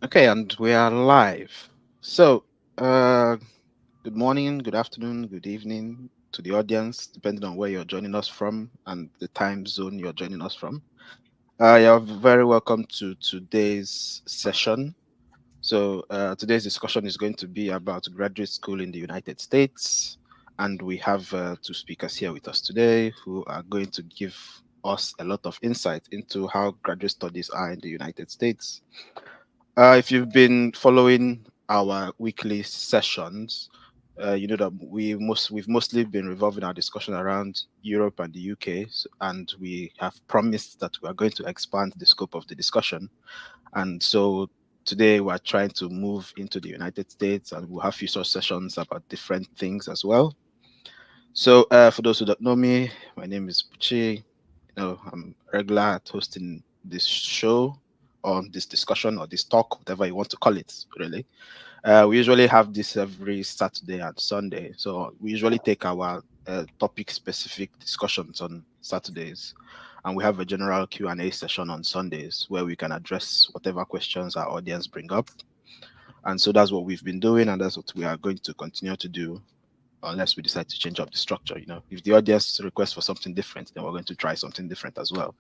Okay, and we are live. So, good morning, good afternoon, good evening to the audience, depending on where you're joining us from and the time zone you're joining us from. You're very welcome to today's session. So, today's discussion is going to be about graduate school in the United States. And we have two speakers here with us today who are going to give us a lot of insight into how graduate studies are in the United States. If you've been following our weekly sessions, you know that we've mostly been revolving our discussion around Europe and the UK, and we have promised that we are going to expand the scope of the discussion. And so today we're trying to move into the United States, and we'll have future sessions about different things as well. So for those who don't know me, my name is Puchi. I'm regular at hosting this show or this discussion or this talk, whatever you want to call it, really. We usually have this every Saturday and Sunday. So we usually take our topic-specific discussions on Saturdays, and we have a general Q&A session on Sundays where we can address whatever questions our audience bring up. And so that's what we've been doing, and that's what we are going to continue to do unless we decide to change up the structure. If the audience requests for something different, then we're going to try something different as well.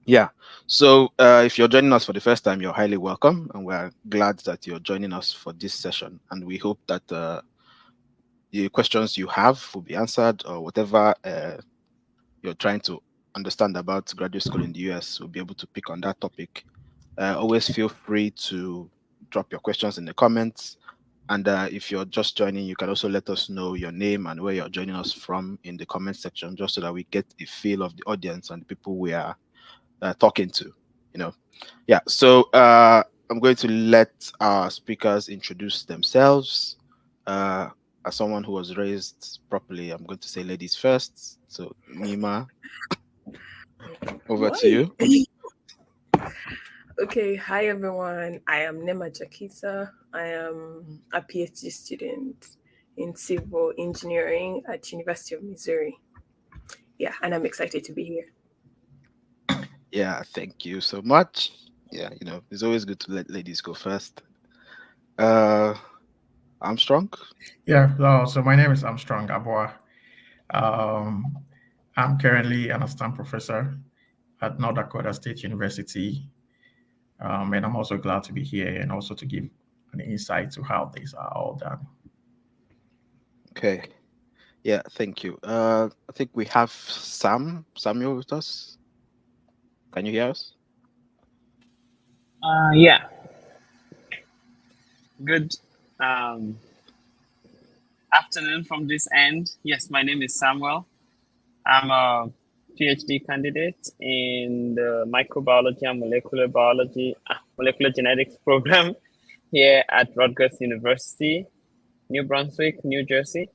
Yeah. So if you're joining us for the first time, you're highly welcome, and we're glad that you're joining us for this session. And we hope that the questions you have will be answered, or whatever you're trying to understand about graduate school in the US, we'll be able to pick on that topic. Always feel free to drop your questions in the comments. And if you're just joining, you can also let us know your name and where you're joining us from in the comment section, just so that we get a feel of the audience and the people we are talking to. Yeah. So I'm going to let our speakers introduce themselves. As someone who was raised properly, I'm going to say ladies first. So Nima, over to Why? you. Okay, hi everyone. I am Nema Jakisa. I am a PhD student in civil engineering at University of Missouri. Yeah, and I'm excited to be here. Yeah, thank you so much. Yeah, it's always good to let ladies go first. Uh, Armstrong. Yeah, so my name is Armstrong Abua. Um, I'm currently an assistant professor at North Dakota State University, and I'm also glad to be here and also to give an insight to how these are all done. Okay. Yeah, thank you. I think we have Samuel with us. Can you hear us? Yeah, good afternoon from this end. Yes, my name is Samuel. I'm a PhD candidate in the microbiology and molecular genetics program here at Rutgers University, New Brunswick, New Jersey.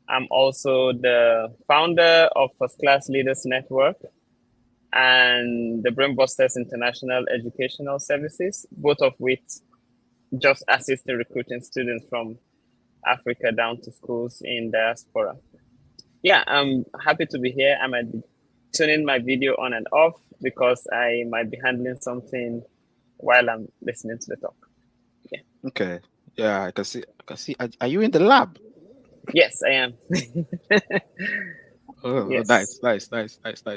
I'm also the founder of First Class Leaders Network and the Brainbusters International Educational Services, both of which just assist in recruiting students from Africa down to schools in diaspora. Yeah, I'm happy to be here. I might be tuning my video on and off because I might be handling something while I'm listening to the talk. Yeah. Okay. Yeah, I can see. I can see. Are you in the lab? Yes, I am. Oh, Yes. nice.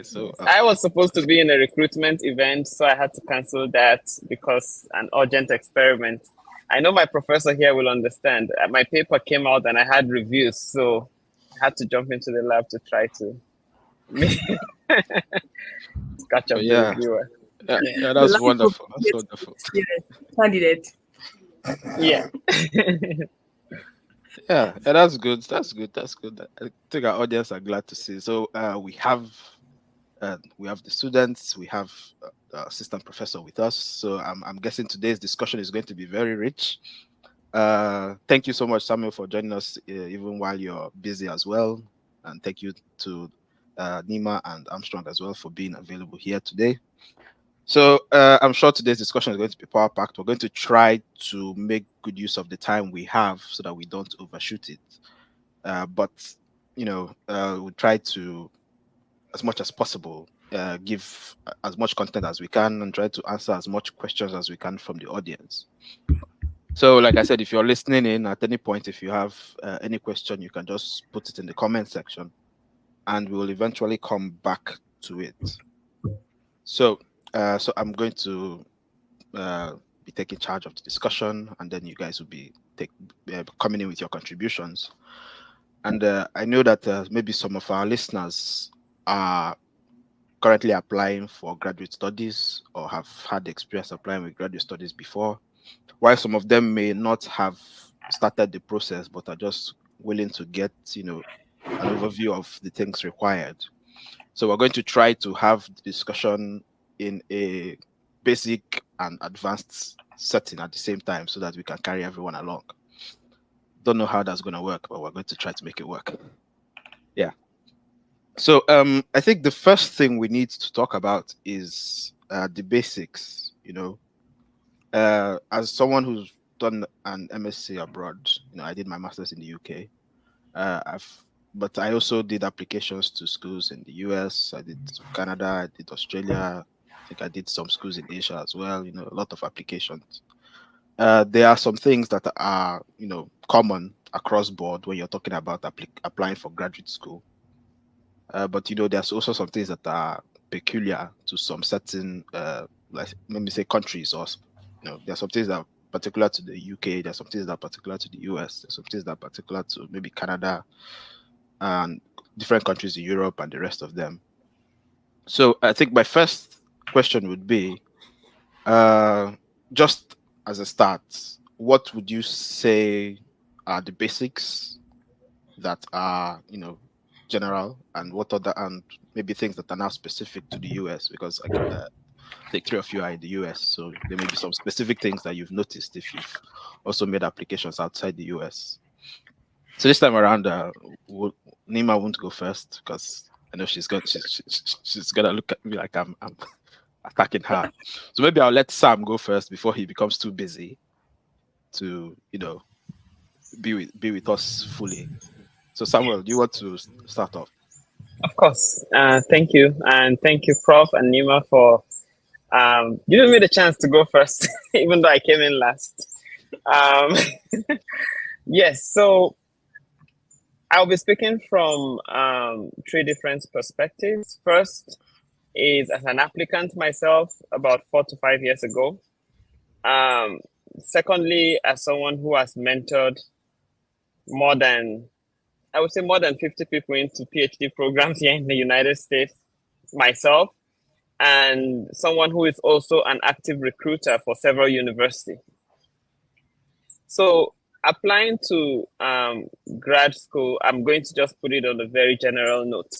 So, Yes. I was supposed to be in a recruitment event, so I had to cancel that because an urgent experiment. I know my professor here will understand. My paper came out and I had reviews, so I had to jump into the lab to try to catch up the yeah, reviewer. yeah, Yeah. yeah, The that's life of wonderful. That's wonderful. candidate. Yeah. Yeah, that's good. That's good. That's good. I think our audience are glad to see. So, we have the students, we have the assistant professor with us. So, I'm guessing today's discussion is going to be very rich. Thank you so much, Samuel, for joining us, even while you're busy as well. And thank you to Nima and Armstrong as well for being available here today. So I'm sure today's discussion is going to be power packed. We're going to try to make good use of the time we have so that we don't overshoot it. But we'll try to, as much as possible, give as much content as we can and try to answer as much questions as we can from the audience. So, like I said, if you're listening in at any point, if you have any question, you can just put it in the comment section, and we will eventually come back to it. So, so I'm going to be taking charge of the discussion, and then you guys will be coming in with your contributions. And I know that maybe some of our listeners are currently applying for graduate studies or have had experience applying with graduate studies before, while some of them may not have started the process but are just willing to get, an overview of the things required. So we're going to try to have the discussion in a basic and advanced setting at the same time so that we can carry everyone along. Don't know how that's going to work, but we're going to try to make it work. Yeah. So I think the first thing we need to talk about is the basics. As someone who's done an MSc abroad, I did my master's in the UK. But I also did applications to schools in the US. I did Canada. I did Australia. I think I did some schools in Asia as well. A lot of applications. There are some things that are, common across board when you're talking about applying for graduate school. But there's also some things that are peculiar to some certain, like let me say, countries, or there's some things that are particular to the UK. There's some things that are particular to the US. There's some things that are particular to maybe Canada and different countries in Europe and the rest of them. So I think my first question would be, just as a start, what would you say are the basics that are, general, and what other, and maybe things that are now specific to the US? Because I think three of you are in the US, so there may be some specific things that you've noticed if you've also made applications outside the US. So this time around, Nima won't go first because I know she's gonna look at me like I'm attacking her. So maybe I'll let Sam go first before he becomes too busy to, be with us fully. So Samuel, do you want to start off? Of course. Thank you. And thank you, Prof. and Nima, for giving me the chance to go first, even though I came in last. Yes, so I'll be speaking from three different perspectives. First is as an applicant myself about 4 to 5 years ago. Secondly, as someone who has mentored more than 50 people into PhD programs here in the United States myself, and someone who is also an active recruiter for several universities. So applying to grad school, I'm going to just put it on a very general note.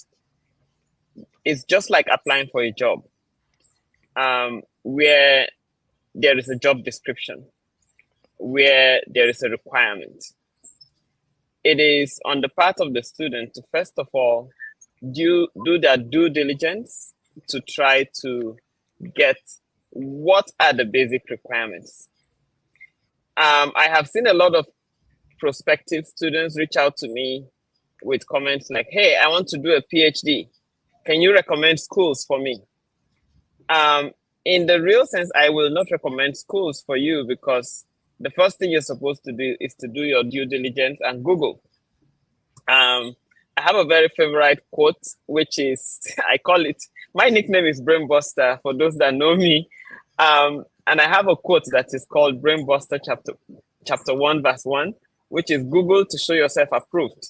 It's just like applying for a job, where there is a job description, where there is a requirement. It is on the part of the student to, first of all, do their due diligence to try to get what are the basic requirements. I have seen a lot of prospective students reach out to me with comments like, hey, I want to do a PhD. Can you recommend schools for me? In the real sense, I will not recommend schools for you because the first thing you're supposed to do is to do your due diligence and Google. I have a very favorite quote, which is, I call it, my nickname is Brainbuster for those that know me. And I have a quote that is called Brainbuster chapter 1, verse 1, which is Google to show yourself approved.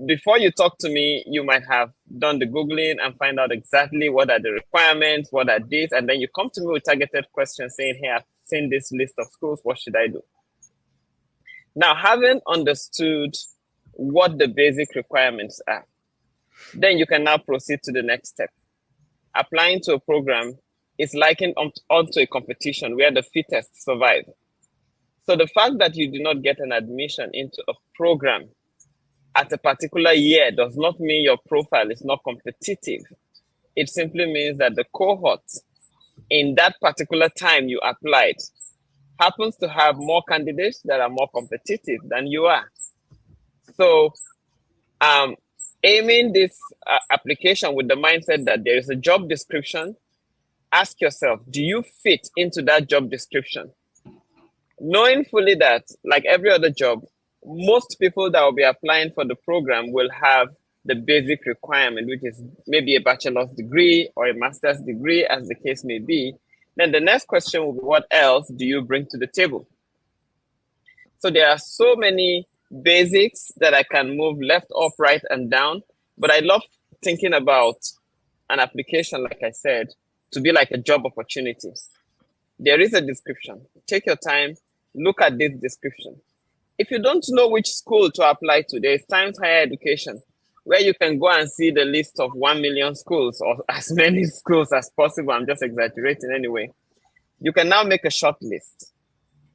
Before you talk to me, you might have done the Googling and find out exactly what are the requirements, what are these, and then you come to me with targeted questions saying, hey, I've seen this list of schools, what should I do? Now, having understood what the basic requirements are, then you can now proceed to the next step. Applying to a program is likened onto a competition where the fittest survive. So the fact that you do not get an admission into a program at a particular year does not mean your profile is not competitive. It simply means that the cohort in that particular time you applied happens to have more candidates that are more competitive than you are. So aiming this application with the mindset that there is a job description, ask yourself, do you fit into that job description? Knowing fully that, like every other job, most people that will be applying for the program will have the basic requirement, which is maybe a bachelor's degree or a master's degree, as the case may be. Then the next question will be, what else do you bring to the table? So there are so many basics that I can move left, up, right, and down. But I love thinking about an application, like I said, to be like a job opportunity. There is a description. Take your time, look at this description. If you don't know which school to apply to, there is Times Higher Education, where you can go and see the list of 1 million schools or as many schools as possible. I'm just exaggerating anyway. You can now make a short list.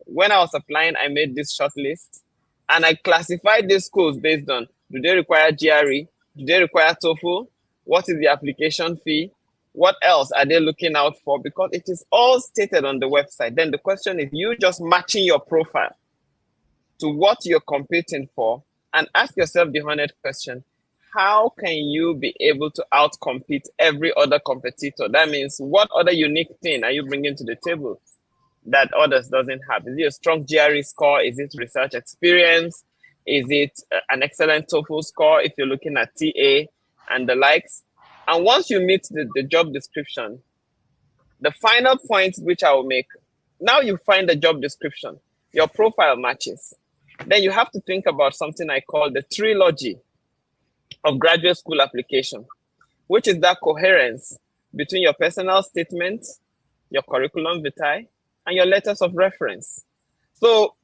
When I was applying, I made this short list and I classified these schools based on, do they require GRE? Do they require TOEFL? What is the application fee? What else are they looking out for? Because it is all stated on the website. Then the question is you just matching your profile to what you're competing for and ask yourself the honest question, how can you be able to outcompete every other competitor? That means what other unique thing are you bringing to the table that others doesn't have? Is it a strong GRE score? Is it research experience? Is it an excellent TOEFL score if you're looking at TA and the likes? And once you meet the job description, the final point which I will make, now you find the job description, your profile matches. Then you have to think about something I call the trilogy of graduate school application, which is that coherence between your personal statement, your curriculum vitae, and your letters of reference. So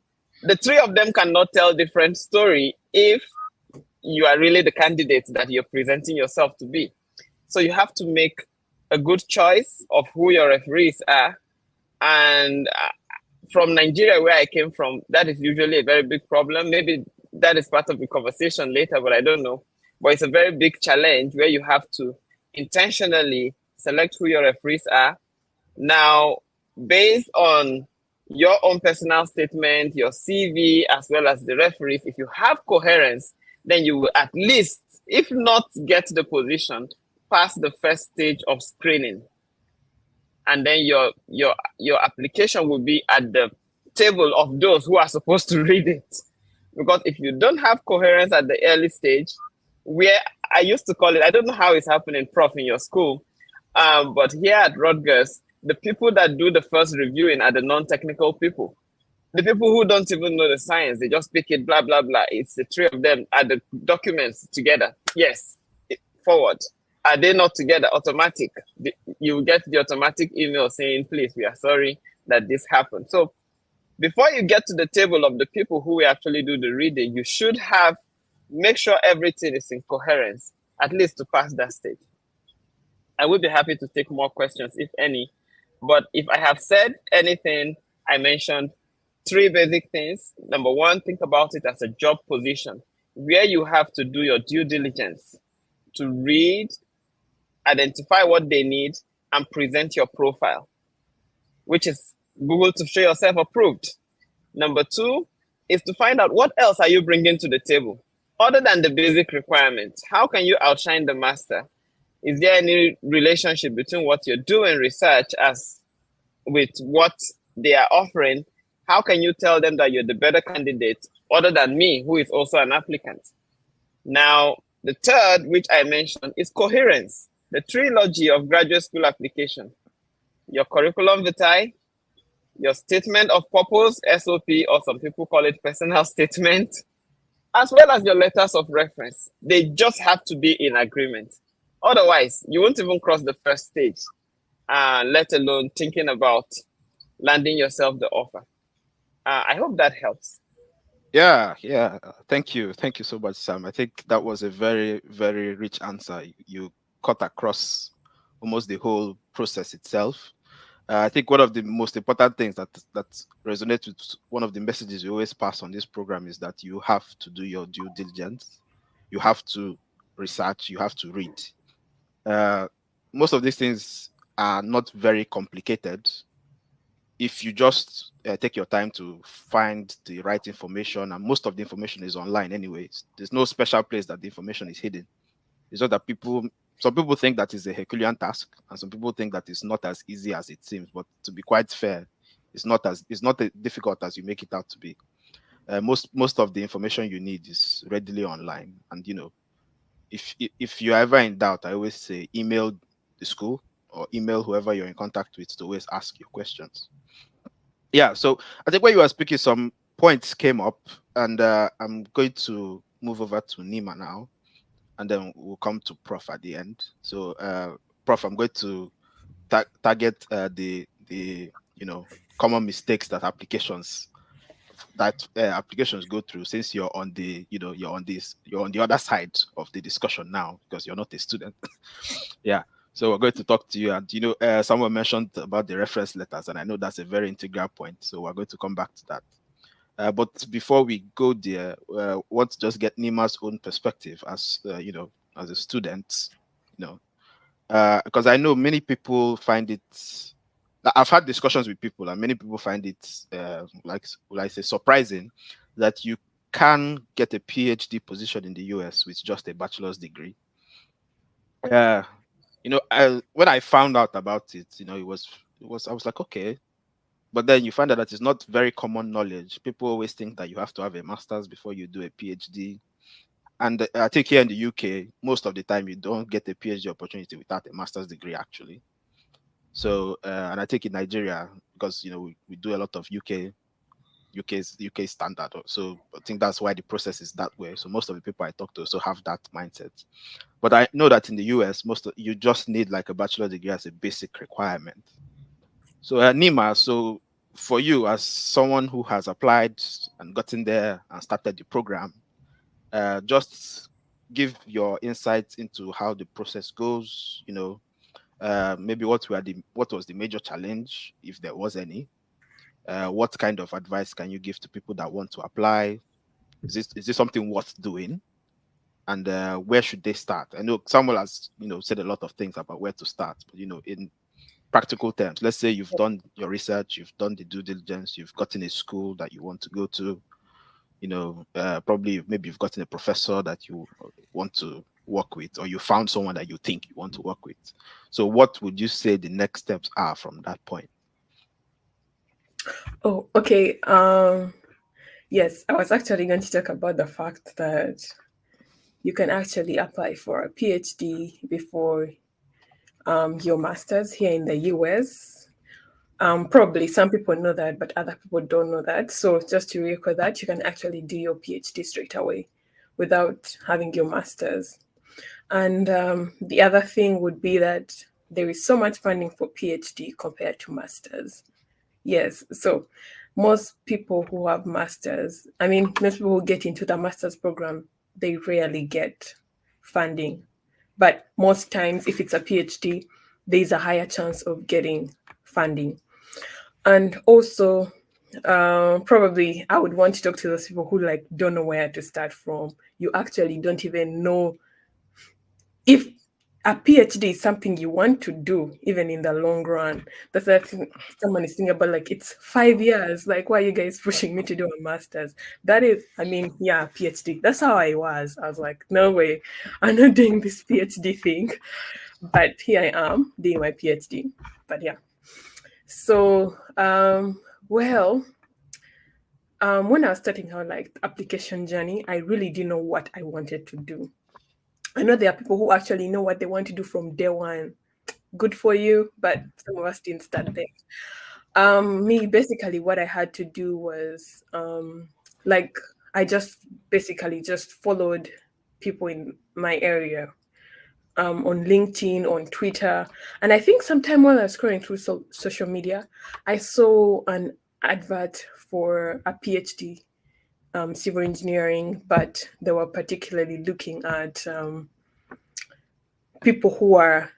the three of them cannot tell different story if you are really the candidate that you're presenting yourself to be. So you have to make a good choice of who your referees are. And from Nigeria, where I came from, that is usually a very big problem. Maybe that is part of the conversation later, but I don't know. But it's a very big challenge where you have to intentionally select who your referees are. Now, based on your own personal statement, your CV, as well as the referees, if you have coherence, then you will at least, if not get the position, pass the first stage of screening. And then your application will be at the table of those who are supposed to read it. Because if you don't have coherence at the early stage, where I used to call it, I don't know how it's happening, Prof, in your school, but here at Rutgers, the people that do the first reviewing are the non-technical people. The people who don't even know the science, they just pick it, blah, blah, blah. It's the three of them, are the documents together. Yes, forward. Are they not together? Automatic. You get the automatic email saying, please, we are sorry that this happened. So before you get to the table of the people who will actually do the reading, you should make sure everything is in coherence, at least to pass that stage. I would be happy to take more questions, if any. But if I have said anything, I mentioned three basic things. Number one, think about it as a job position where you have to do your due diligence to read, identify what they need, and present your profile, which is Google to show yourself approved. Number two is to find out what else are you bringing to the table other than the basic requirements. How can you outshine the master? Is there any relationship between what you're doing research as with what they are offering? How can you tell them that you're the better candidate other than me, who is also an applicant? Now, the third, which I mentioned, is coherence, the trilogy of graduate school application. Your curriculum vitae, your statement of purpose, SOP, or some people call it personal statement, as well as your letters of reference. They just have to be in agreement. Otherwise, you won't even cross the first stage, let alone thinking about landing yourself the offer. I hope that helps. Yeah. Thank you so much, Sam. I think that was a very, very rich answer. You cut across almost the whole process itself. I think one of the most important things that resonates with one of the messages we always pass on this program is that you have to do your due diligence. You have to research. You have to read. Most of these things are not very complicated if you just take your time to find the right information, and most of the information is online anyways. There's no special place that the information is hidden. It's just that some people think that is a Herculean task, and some people think that it's not as easy as it seems. But to be quite fair, it's not as difficult as you make it out to be. Most of the information you need is readily online, and if you're ever in doubt, I always say email the school or email whoever you're in contact with to always ask your questions. Yeah, so I think when you were speaking, some points came up, and I'm going to move over to Nima now, and then we'll come to Prof at the end. So, Prof, I'm going to target the common mistakes that applications go through, since you're on the other side of the discussion now, because you're not a student. Yeah, so we're going to talk to you, and someone mentioned about the reference letters, and I know that's a very integral point, so we're going to come back to that. But before we go there, want to just get Nima's own perspective as as a student, because I know many people find it. I've had discussions with people, and many people find it like I say, surprising that you can get a PhD position in the US with just a bachelor's degree. When I found out about it, I was like, okay. But then you find out that it's not very common knowledge. People always think that you have to have a master's before you do a PhD. And I think here in the UK, most of the time you don't get a PhD opportunity without a master's degree, actually. So, and I think in Nigeria, because we do a lot of UK standard, so I think that's why the process is that way. So most of the people I talk to also have that mindset. But I know that in the US, you just need like a bachelor degree as a basic requirement. So Nima, so for you as someone who has applied and gotten there and started the program, just give your insights into how the process goes. Maybe what was the major challenge, if there was any. What kind of advice can you give to people that want to apply? Is this something worth doing? And where should they start? I know Samuel has said a lot of things about where to start, but in practical terms, let's say you've done your research, you've done the due diligence, you've gotten a school that you want to go to, maybe you've gotten a professor that you want to work with, or you found someone that you think you want to work with. So what would you say the next steps are from that point? Oh, okay. Yes, I was actually going to talk about the fact that you can actually apply for a PhD before your master's here in the US. Probably some people know that, but other people don't know that. So just to record that, you can actually do your PhD straight away without having your master's. And the other thing would be that there is so much funding for PhD compared to masters. Yes, so most people who have masters, most people who get into the master's program, they rarely get funding. But most times, if it's a PhD, there's a higher chance of getting funding. And also, probably I would want to talk to those people who don't know where to start from. You actually don't even know if a PhD is something you want to do, even in the long run. That's like someone is thinking about, it's 5 years. Why are you guys pushing me to do a master's? That is, yeah, PhD. That's how I was. I was like, no way, I'm not doing this PhD thing. But here I am doing my PhD. But yeah. So, when I was starting out application journey, I really didn't know what I wanted to do. I know there are people who actually know what they want to do from day one. Good for you, but some of us didn't start there. Me, basically, what I had to do was, I just basically just followed people in my area on LinkedIn, on Twitter. And I think sometime while I was scrolling through social media, I saw an advert for a PhD civil engineering, but they were particularly looking at people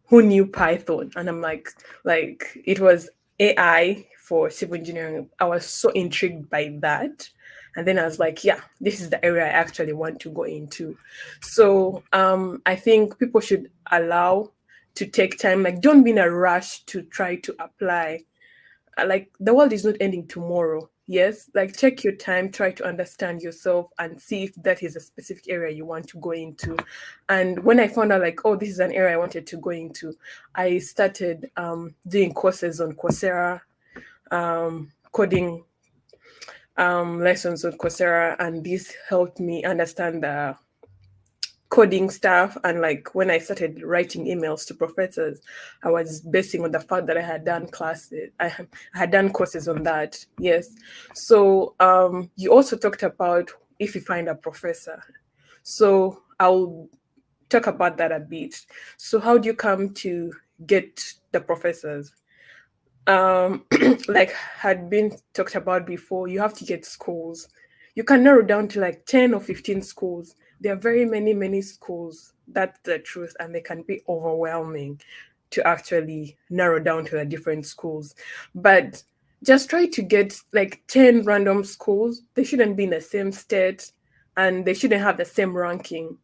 who knew Python. And I'm like it was AI for civil engineering. I was so intrigued by that. And then I was like, yeah, this is the area I actually want to go into. So I think people should allow to take time. Don't be in a rush to try to apply. The world is not ending tomorrow. Yes, like check your time, try to understand yourself and see if that is a specific area you want to go into. And when I found out like, oh, this is an area I wanted to go into, I started doing courses on Coursera, coding lessons on Coursera, and this helped me understand the coding stuff. And like when I started writing emails to professors, I was basing on the fact that I had done classes, I had done courses on that. Yes. So you also talked about if you find a professor. So I'll talk about that a bit. So how do you come to get the professors? Like had been talked about before, you have to get schools. You can narrow down to like 10 or 15 schools. There are very many schools. That's the truth, and they can be overwhelming to actually narrow down to the different schools. But just try to get like 10 random schools. They shouldn't be in the same state, and they shouldn't have the same ranking.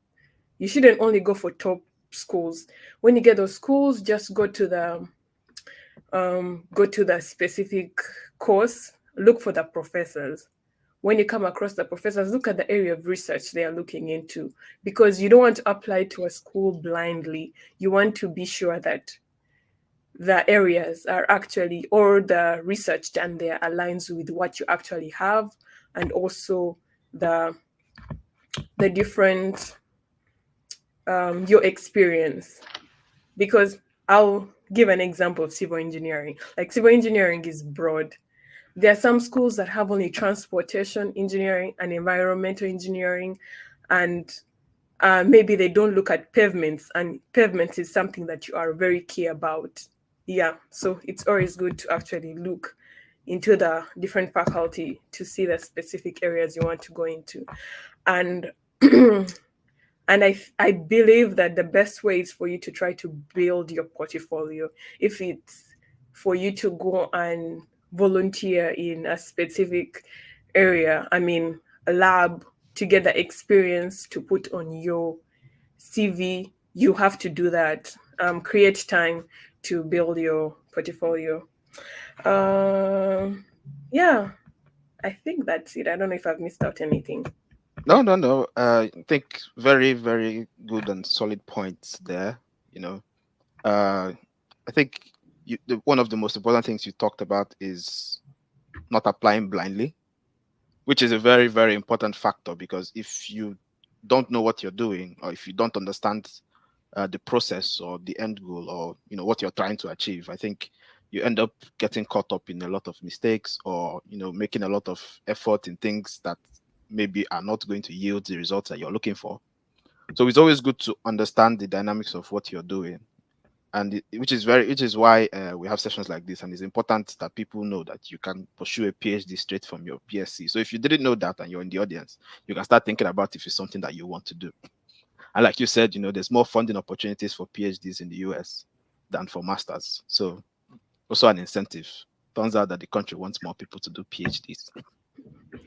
You shouldn't only go for top schools. When you get those schools, just go to the specific course, look for the professors. When you come across the professors, look at the area of research they are looking into, because you don't want to apply to a school blindly. You want to be sure that the areas are actually, or the research done there aligns with what you actually have, and also the different your experience. Because I'll give an example of civil engineering. Like civil engineering is broad. There are some schools that have only transportation engineering and environmental engineering, and maybe they don't look at pavements, and pavements is something that you are very key about. Yeah, so it's always good to actually look into the different faculty to see the specific areas you want to go into. And and I believe that the best way is for you to try to build your portfolio. If it's for you to go and volunteer in a specific area, I mean, a lab, to get the experience to put on your CV, you have to do that. Create time to build your portfolio. Yeah, I think that's it. I don't know if I've missed out anything. No, no, no. I think very, very good and solid points there. You know, I think one of the most important things you talked about is not applying blindly, which is a very, very important factor, because if you don't know what you're doing, or if you don't understand the process or the end goal, or what you're trying to achieve, I think you end up getting caught up in a lot of mistakes, or making a lot of effort in things that maybe are not going to yield the results that you're looking for. So it's always good to understand the dynamics of what you're doing, and which is why we have sessions like this. And it's important that people know that you can pursue a PhD straight from your PSC. So if you didn't know that and you're in the audience, you can start thinking about if it's something that you want to do. And like you said, there's more funding opportunities for PhDs in the US than for masters. So also an incentive. Turns out that the country wants more people to do PhDs.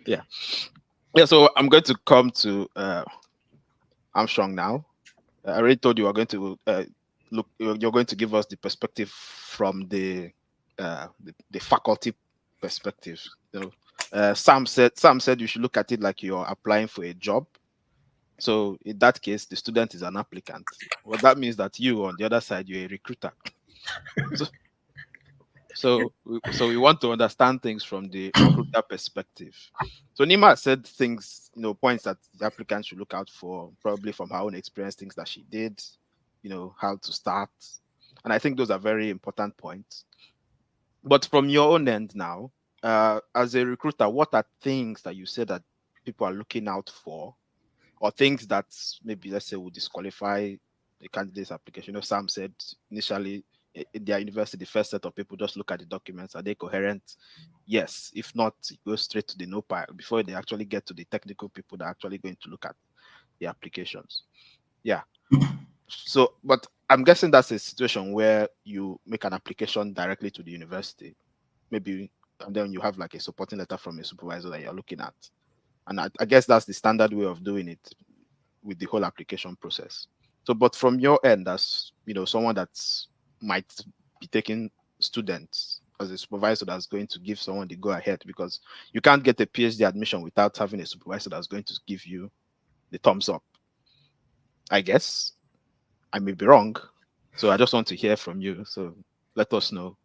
Yeah. So I'm going to come to Armstrong now. I already told you we're going to look. You're going to give us the perspective from the faculty perspective. Sam said you should look at it like you're applying for a job. So in that case, the student is an applicant. Well, that means that you, on the other side, you're a recruiter. So we want to understand things from the recruiter perspective. So Nima said things, points that the applicant should look out for, probably from her own experience, things that she did, how to start. And I think those are very important points. But from your own end now, as a recruiter, what are things that you said that people are looking out for, or things that maybe, let's say, would disqualify the candidate's application? Sam said initially in their university, the first set of people just look at the documents. Are they coherent? Yes. If not, go straight to the no pile before they actually get to the technical people that are actually going to look at the applications. Yeah. So, but I'm guessing that's a situation where you make an application directly to the university, maybe, and then you have like a supporting letter from a supervisor that you're looking at. And I guess that's the standard way of doing it with the whole application process. So, but from your end, as someone that's might be taking students as a supervisor that's going to give someone the go ahead, because you can't get a PhD admission without having a supervisor that's going to give you the thumbs up. I guess I may be wrong, so I just want to hear from you. So let us know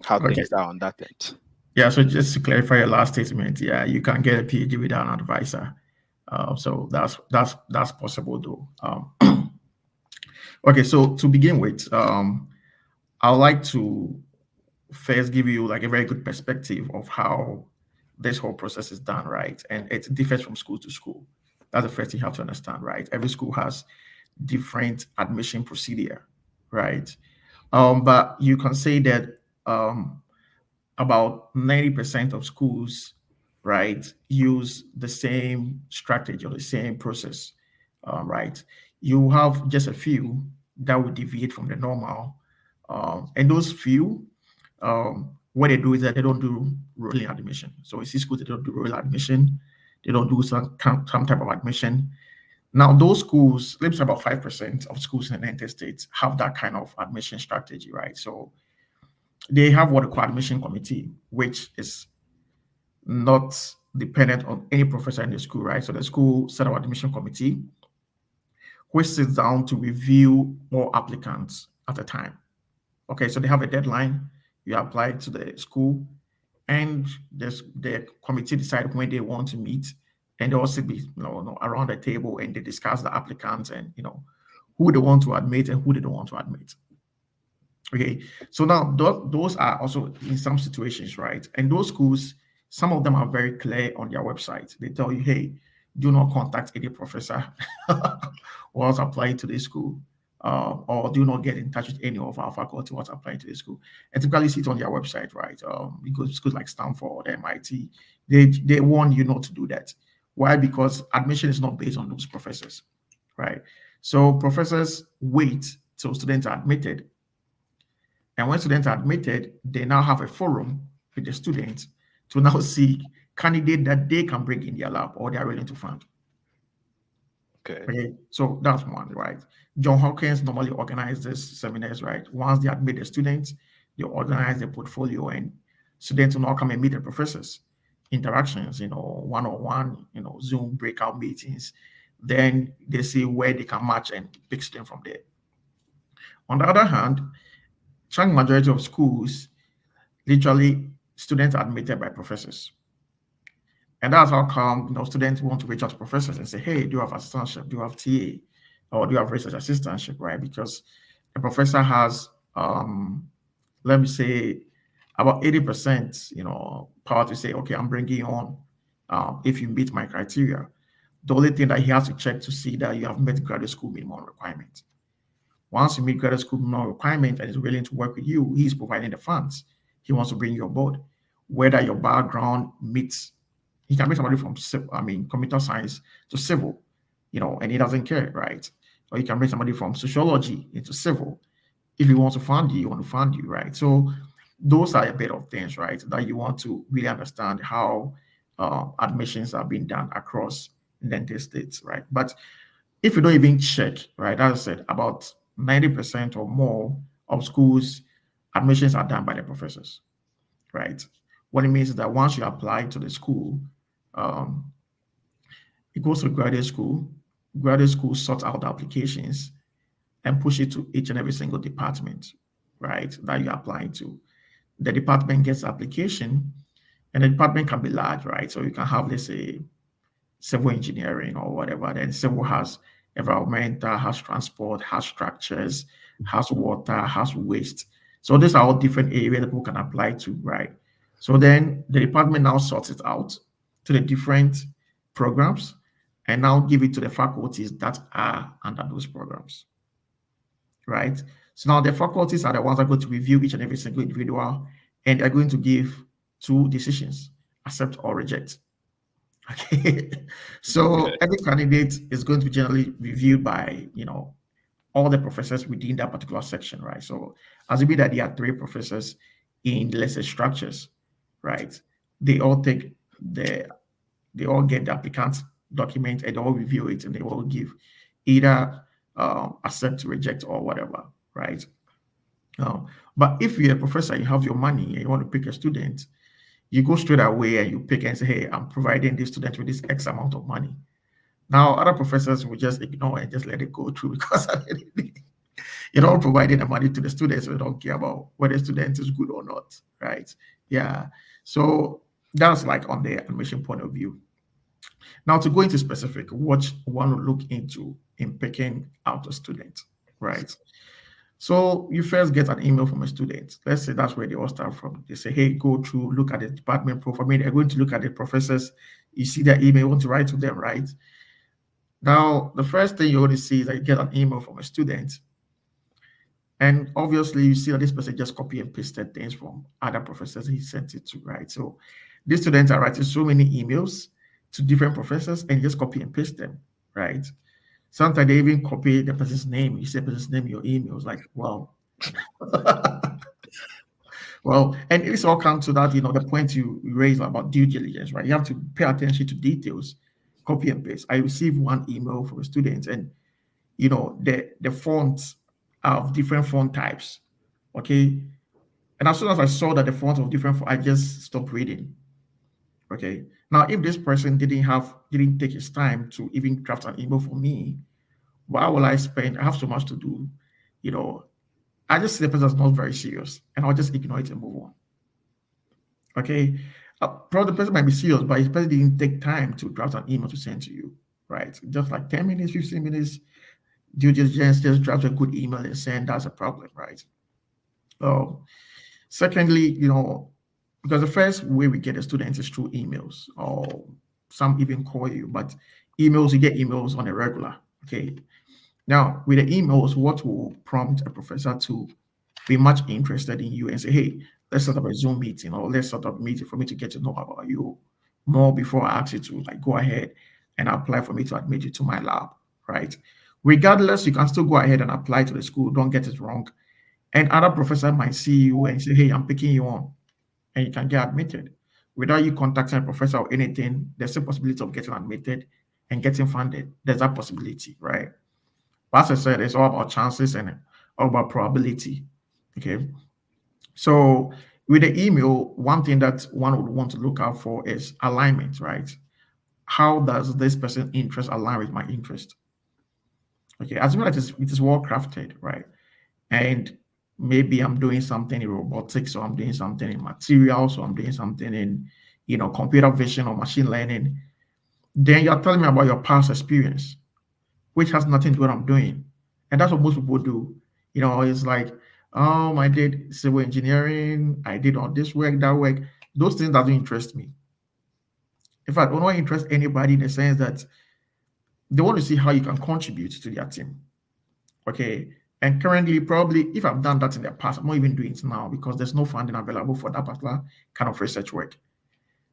how things are on that end. Yeah, so just to clarify your last statement, yeah, you can get a PhD without an advisor. So that's possible though. Okay, so to begin with, I'd like to first give you like a very good perspective of how this whole process is done, right? And it differs from school to school. That's the first thing you have to understand, right? Every school has different admission procedure, right? But you can say that about 90% of schools, right, use the same strategy or the same process, right? You have just a few that would deviate from the normal. And those few, what they do is that they don't do rolling admission. So in schools, they don't do rolling admission. They don't do some type of admission. Now, those schools, let's say about 5% of schools in the United States have that kind of admission strategy, right? So they have what they call admission committee, which is not dependent on any professor in the school, right? So the school set up admission committee, which sits down to review all applicants at a time. Okay, so they have a deadline. You apply to the school, and the committee decide when they want to meet, and they also be around the table and they discuss the applicants and who they want to admit and who they don't want to admit. Okay, so now those are also in some situations, right? And those schools, some of them are very clear on their website. They tell you, hey, do not contact any professor whilst applying to this school, or do not get in touch with any of our faculty whilst applying to this school. And typically see it on their website, right? Because schools like Stanford, MIT, they warn you not to do that. Why? Because admission is not based on those professors, right? So professors wait till students are admitted. And when students are admitted, they now have a forum with the students to now seek candidates that they can bring in their lab or they are willing to fund. Okay. So that's one, right? John Hopkins normally organizes these seminars, right? Once they admit the students, they organize their portfolio and students will now come and meet the professors. Interactions, one-on-one, Zoom breakout meetings. Then they see where they can match and pick students from there. On the other hand, strong majority of schools, literally students are admitted by professors. And that's how come students want to reach out to professors and say, hey, do you have assistantship? Do you have TA? Or do you have research assistantship, right? Because the professor has, let me say, about 80%, power to say, okay, I'm bringing you on if you meet my criteria. The only thing that he has to check to see that you have met graduate school minimum requirements. Once you meet graduate school minimum requirement and is willing to work with you, he's providing the funds. He wants to bring you on board. Whether your background meets, he can bring somebody from, computer science to civil, and he doesn't care, right? Or you can bring somebody from sociology into civil. If he wants to fund you, want to fund you, right? So those are a bit of things, right, that you want to really understand how admissions are being done across the United States, right? But if you don't even check, right, as I said, about 90% or more of schools, admissions are done by the professors, right? What it means is that once you apply to the school, it goes to graduate school. Graduate school sorts out the applications and push it to each and every single department, right, that you're applying to. The department gets the application, and the department can be large, right? So you can have, let's say, civil engineering or whatever. Then civil has environmental, has transport, has structures, has water, has waste. So these are all different areas that people can apply to, right? So then the department now sorts it out to the different programs and now give it to the faculties that are under those programs, right? So now the faculties are the ones that are going to review each and every single individual, and they're going to give two decisions: accept or reject. Okay, so every candidate is going to be generally reviewed by all the professors within that particular section, right? So assuming that there are 3 professors in, let's say, structures, right? They all get the applicant's document and they all review it, and they all give either accept, reject, or whatever, right? But if you're a professor, you have your money and you want to pick a student, you go straight away and you pick and say, hey, I'm providing this student with this X amount of money. Now, other professors will just ignore and just let it go through because you're not providing the money to the students, so they don't care about whether the student is good or not, right? Yeah. So that's like on the admission point of view. Now, to go into specific, what one would look into in picking out a student, right? So you first get an email from a student. Let's say that's where they all start from. They say, hey, go through, look at the department profile. I mean, they're going to look at the professors. You see their email, you want to write to them, right? Now, the first thing you want to see is that you get an email from a student. And obviously, you see that this person just copy and pasted things from other professors he sent it to, right? So these students are writing so many emails to different professors and just copy and paste them, right? Sometimes they even copy the person's name. You say the person's name in your emails, like, wow. Well, and it's all comes to that, the point you raised about due diligence, right? You have to pay attention to details, copy and paste. I received one email from a student, and the fonts are of different font types. Okay. And as soon as I saw that the fonts of different, I just stopped reading. Okay. Now, if this person didn't take his time to even draft an email for me, why will I spend? I have so much to do. I just see the person as not very serious, and I'll just ignore it and move on. Okay. Probably the person might be serious, but his person didn't take time to draft an email to send to you, right? Just like 10 minutes, 15 minutes, due diligence, just draft a good email and send. That's a problem, right? Secondly, because the first way we get a student is through emails, or some even call you, but emails, you get emails on a regular. Okay. Now, with the emails, what will prompt a professor to be much interested in you and say, hey, let's set up a Zoom meeting, or let's set up a meeting for me to get to know about you more before I ask you to go ahead and apply for me to admit you to my lab, right? Regardless, you can still go ahead and apply to the school. Don't get it wrong. And other professor might see you and say, hey, I'm picking you on, and you can get admitted. Without you contacting a professor or anything, there's a possibility of getting admitted and getting funded. There's that possibility, right? But as I said, it's all about chances and all about probability. Okay. So with the email, one thing that one would want to look out for is alignment, right? How does this person's interest align with my interest? Okay, assuming that it is well crafted, right? And maybe I'm doing something in robotics, or I'm doing something in materials, or I'm doing something in, computer vision or machine learning. Then you're telling me about your past experience, which has nothing to do with what I'm doing. And that's what most people do. It's like, I did civil engineering, I did all this work, that work. Those things doesn't interest me. In fact, I don't interest anybody in the sense that they want to see how you can contribute to their team. Okay. And currently, probably, if I've done that in the past, I'm not even doing it now because there's no funding available for that particular kind of research work.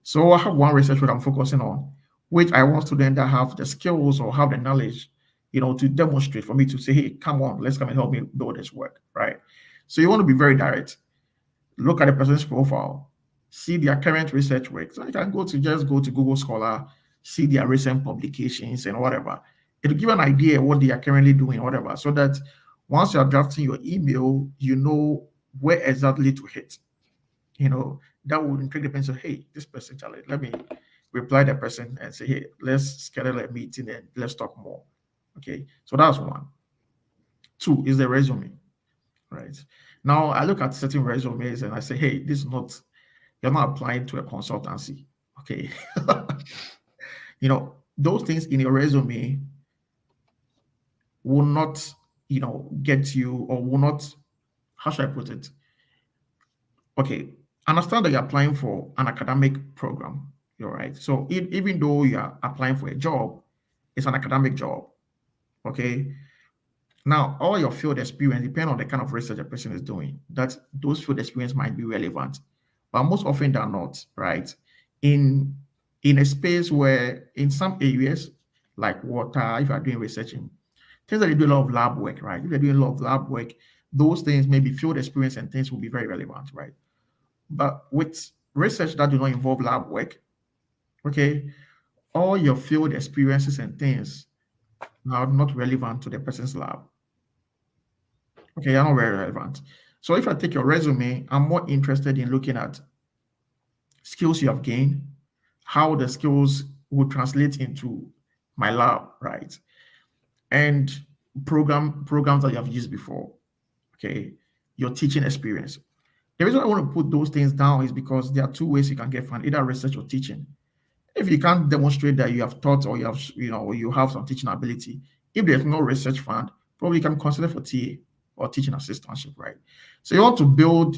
So I have one research work I'm focusing on, which I want students that have the skills or have the knowledge, to demonstrate for me to say, hey, come on, let's come and help me do this work, right? So you want to be very direct. Look at the person's profile, see their current research work. So you can go to Google Scholar, see their recent publications and whatever. It'll give an idea what they are currently doing, whatever, so that once you're drafting your email, you know where exactly to hit. That would intrigue the person. Hey, this person, Charlie, let me reply that person and say, hey, let's schedule a meeting and let's talk more. Okay, so that's one. Two is the resume, right? Now I look at certain resumes and I say, hey, you're not applying to a consultancy. Okay. Those things in your resume will not, get you, or will not, how should I put it? Okay, understand that you're applying for an academic program. You're right. So even though you're applying for a job, it's an academic job. Okay. Now, all your field experience depends on the kind of research a person is doing. That those field experience might be relevant, but most often they're not, right? In a space where in some areas, like water, if you're doing research in things that you do a lot of lab work, right? If you're doing a lot of lab work, those things, maybe field experience and things will be very relevant, right? But with research that do not involve lab work, okay, all your field experiences and things are not relevant to the person's lab. Okay, they're not very relevant. So if I take your resume, I'm more interested in looking at skills you have gained, how the skills would translate into my lab, right? And programs that you have used before, okay? Your teaching experience. The reason I want to put those things down is because there are two ways you can get funded, either research or teaching. If you can't demonstrate that you have taught or you have, you have some teaching ability, if there's no research fund, probably you can consider for TA or teaching assistantship, right? So you want to build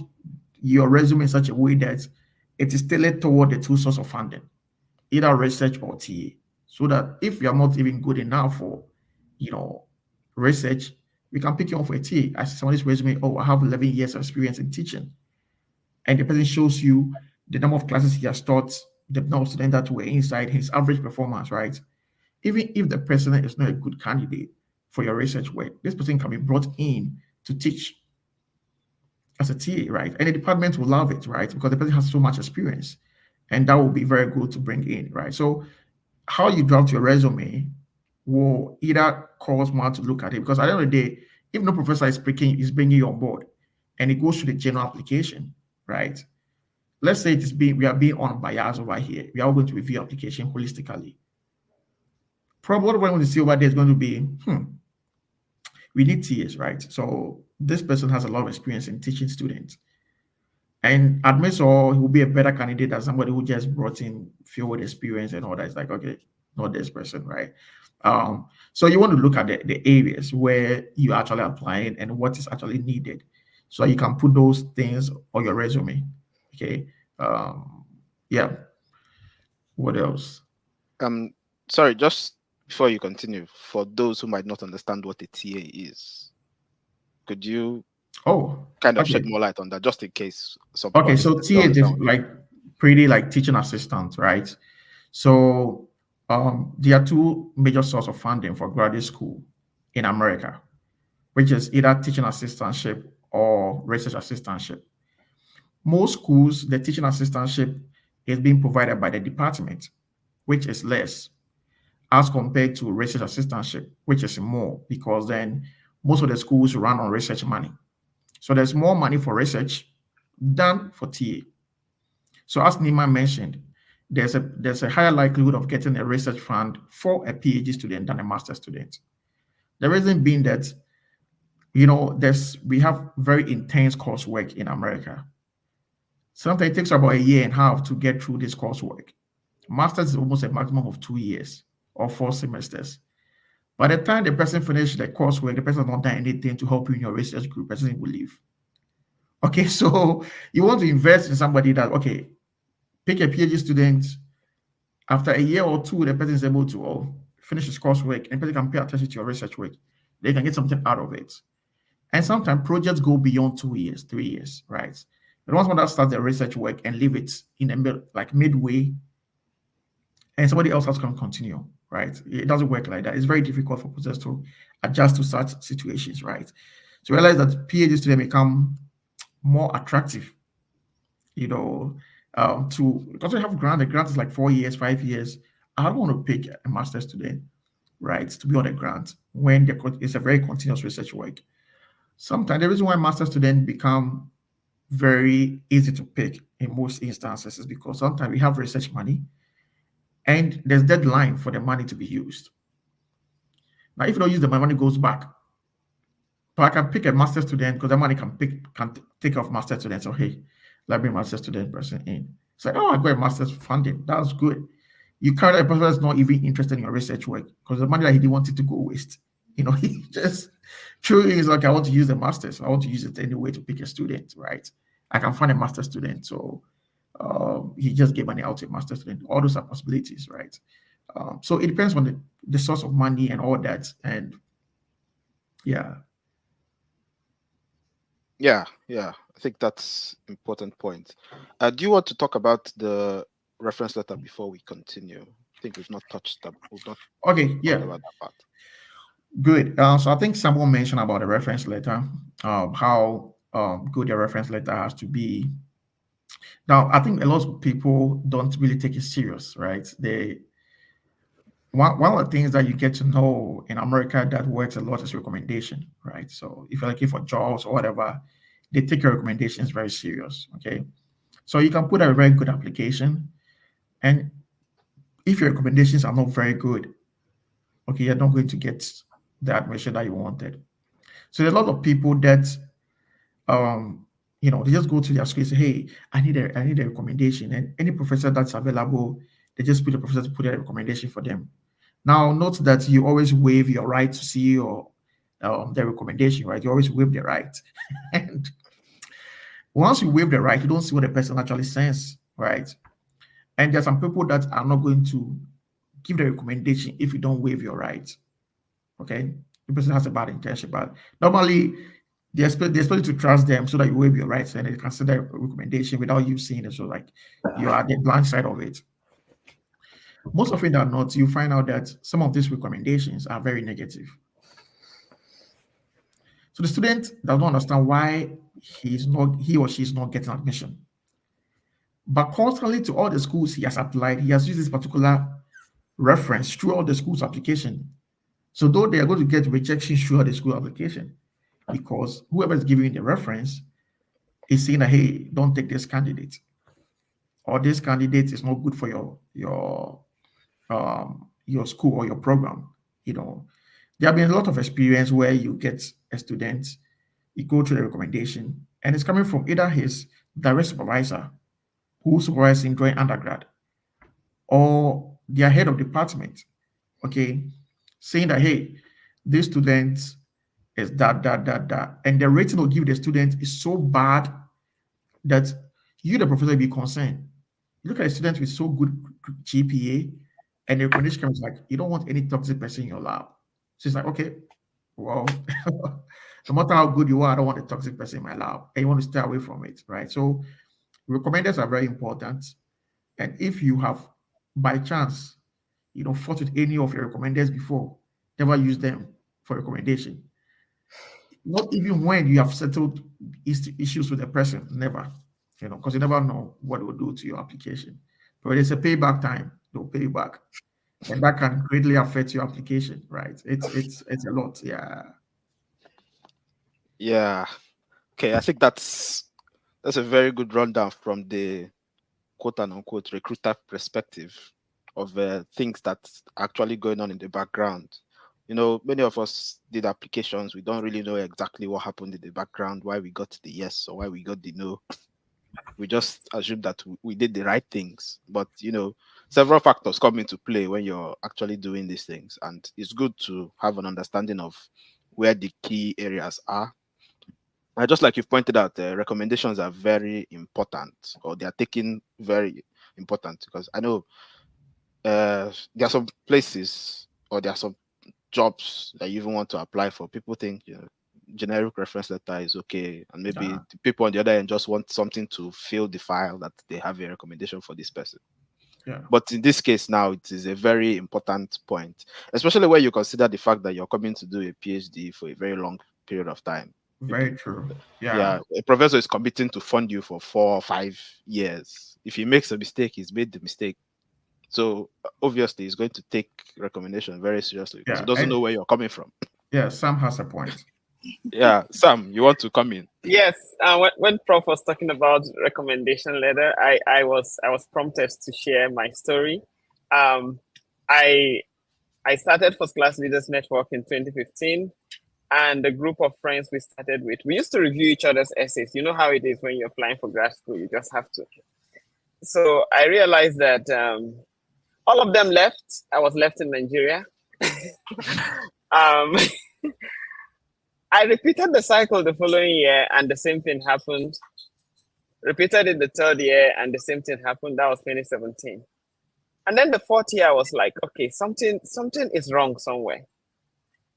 your resume in such a way that it is tailored toward the two sources of funding, either research or TA, so that if you're not even good enough for, research, we can pick you on for a TA. I see somebody's resume, oh, I have 11 years of experience in teaching, and the person shows you the number of classes he has taught, the number of students that were inside, his average performance, right? Even if the person is not a good candidate for your research work, this person can be brought in to teach as a TA, right? And the department will love it, right? Because the person has so much experience, and that will be very good to bring in, right? So how you draft your resume will either cause one to look at it, because at the end of the day, if no professor is bringing you on board, and it goes to the general application, right? Let's say we are being unbiased over here. We are going to review application holistically. Probably what we're going to see over there is going to be, we need TAs, right? So this person has a lot of experience in teaching students. And admits all, he will be a better candidate than somebody who just brought in field experience and all that. It's like, okay, not this person, right? So you want to look at the areas where you're actually applying and what is actually needed. So you can put those things on your resume. Okay. Yeah. What else? Sorry, just before you continue, for those who might not understand what a TA is, could you kind of shed more light on that, just in case some people so TA is like pretty like teaching assistant, right? So there are two major sources of funding for graduate school in America, which is either teaching assistantship or research assistantship. Most schools, the teaching assistantship is being provided by the department, which is less as compared to research assistantship, which is more, because then most of the schools run on research money. So there's more money for research than for TA. So as Nima mentioned, there's a higher likelihood of getting a research fund for a PhD student than a master's student. The reason being that, we have very intense coursework in America. Sometimes it takes about a year and a half to get through this coursework. Master's is almost a maximum of 2 years or 4 semesters. By the time the person finishes the coursework, the person has not done anything to help you in your research group, the person will leave. Okay, so you want to invest in somebody that, okay, pick a PhD student. After a year or two, the person is able to finish his coursework and the person can pay attention to your research work. They can get something out of it. And sometimes projects go beyond 2 years, 3 years, right? But once one that starts the research work and leave it in the midway, and somebody else has to continue, right? It doesn't work like that. It's very difficult for professors to adjust to such situations, right? So realize that PhD students become more attractive, because we have grant. The grant is like 4 years, 5 years. I don't want to pick a master's student, right, to be on a grant when it's a very continuous research work. Sometimes the reason why master's students become very easy to pick in most instances is because sometimes we have research money and there's deadline for the money to be used. Now, if you don't use the money goes back. But I can pick a master student because the money can take off master students. So hey, let me master student person in. It's like, oh, I got a master's funding. That's good. You carry a person that's not even interested in your research work because the money that he didn't want it to go waste. He just truly is like, I want to use the master's. I want to use it anyway to pick a student, right? I can find a master student. So he just gave money out to a master student. All those are possibilities, right? So it depends on the source of money and all that. And yeah. Yeah, I think that's important point. Do you want to talk about the reference letter before we continue? I think we've not touched that. Okay, yeah. About that part. Good. So I think someone mentioned about the reference letter, how good the reference letter has to be. Now, I think a lot of people don't really take it serious, right? One of the things that you get to know in America that works a lot is recommendation, right? So if you're looking for jobs or whatever, they take your recommendations very serious. Okay, so you can put a very good application, and if your recommendations are not very good, okay, you're not going to get the admission that you wanted. So there are a lot of people that they just go to their school and say, hey, I need a recommendation. And any professor that's available, they just put a professor to put a recommendation for them. Now, note that you always waive your right to see your the recommendation, right? You always waive the right. And once you waive the right, you don't see what the person actually says, right? And there's some people that are not going to give the recommendation if you don't waive your right. Okay? The person has a bad intention, but normally they expect you to trust them so that you waive your rights and they consider a recommendation without you seeing it. So like you are the blind side of it. Most often than not, you find out that some of these recommendations are very negative. So the student does not understand why he or she is not getting admission. But constantly to all the schools he has applied, he has used this particular reference throughout the school's application. So though they are going to get rejection throughout the school application, because whoever is giving the reference is saying that, hey, don't take this candidate, or this candidate is not good for your school or your program. There have been a lot of experience where you get a student, you go to the recommendation, and it's coming from either his direct supervisor who supervised him during undergrad, or their head of department, okay, saying that, hey, this student is that. And the rating will give the student is so bad that you, the professor, will be concerned. You look at a student with so good GPA, and the recommendation comes like, you don't want any toxic person in your lab. So it's like, okay, well, no matter how good you are, I don't want a toxic person in my lab. And you want to stay away from it, right? So recommenders are very important. And if you have, by chance, fought with any of your recommenders before, never use them for recommendation. Not even when you have settled issues with the person, never, because you never know what it will do to your application. But it's a payback time, they'll pay you back. And that can greatly affect your application, right? It's a lot, yeah. Yeah. Okay, I think that's a very good rundown from the quote and unquote recruiter perspective of things that's actually going on in the background. Many of us did applications. We don't really know exactly what happened in the background, why we got the yes or why we got the no. We just assume that we did the right things. But, several factors come into play when you're actually doing these things. And it's good to have an understanding of where the key areas are. And just like you've pointed out, recommendations are very important, or they are taken very important, because I know there are some places or there are some jobs that you even want to apply for. People think generic reference letter is okay, and maybe the people on the other end just want something to fill the file that they have a recommendation for this person. Yeah. But in this case now, it is a very important point, especially when you consider the fact that you're coming to do a PhD for a very long period of time. Very true. Yeah, a professor is committing to fund you for 4 or 5 years. If he makes a mistake, he's made the mistake. So obviously, he's going to take recommendation very seriously because he doesn't know where you're coming from. Yeah, Sam has a point. Yeah, Sam, you want to come in? Yes. When Prof was talking about recommendation letter, I was prompted to share my story. I started First Class Leaders Network in 2015, and the group of friends we started with, we used to review each other's essays. You know how it is when you're applying for grad school; you just have to. So I realized that all of them left. I was left in Nigeria. I repeated the cycle the following year, and the same thing happened. Repeated it the third year, and the same thing happened. That was 2017. And then the fourth year, I was like, okay, something is wrong somewhere.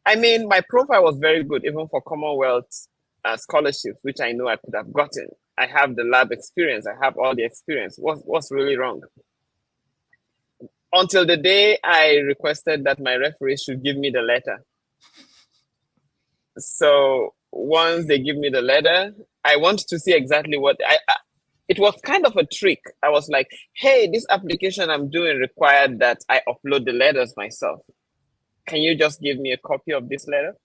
I mean, my profile was very good, even for Commonwealth scholarships, which I know I could have gotten. I have the lab experience. I have all the experience. What's really wrong? Until the day I requested that my referee should give me the letter. So once they give me the letter, I want to see exactly what it was kind of a trick. I was like, hey, this application I'm doing required that I upload the letters myself. Can you just give me a copy of this letter?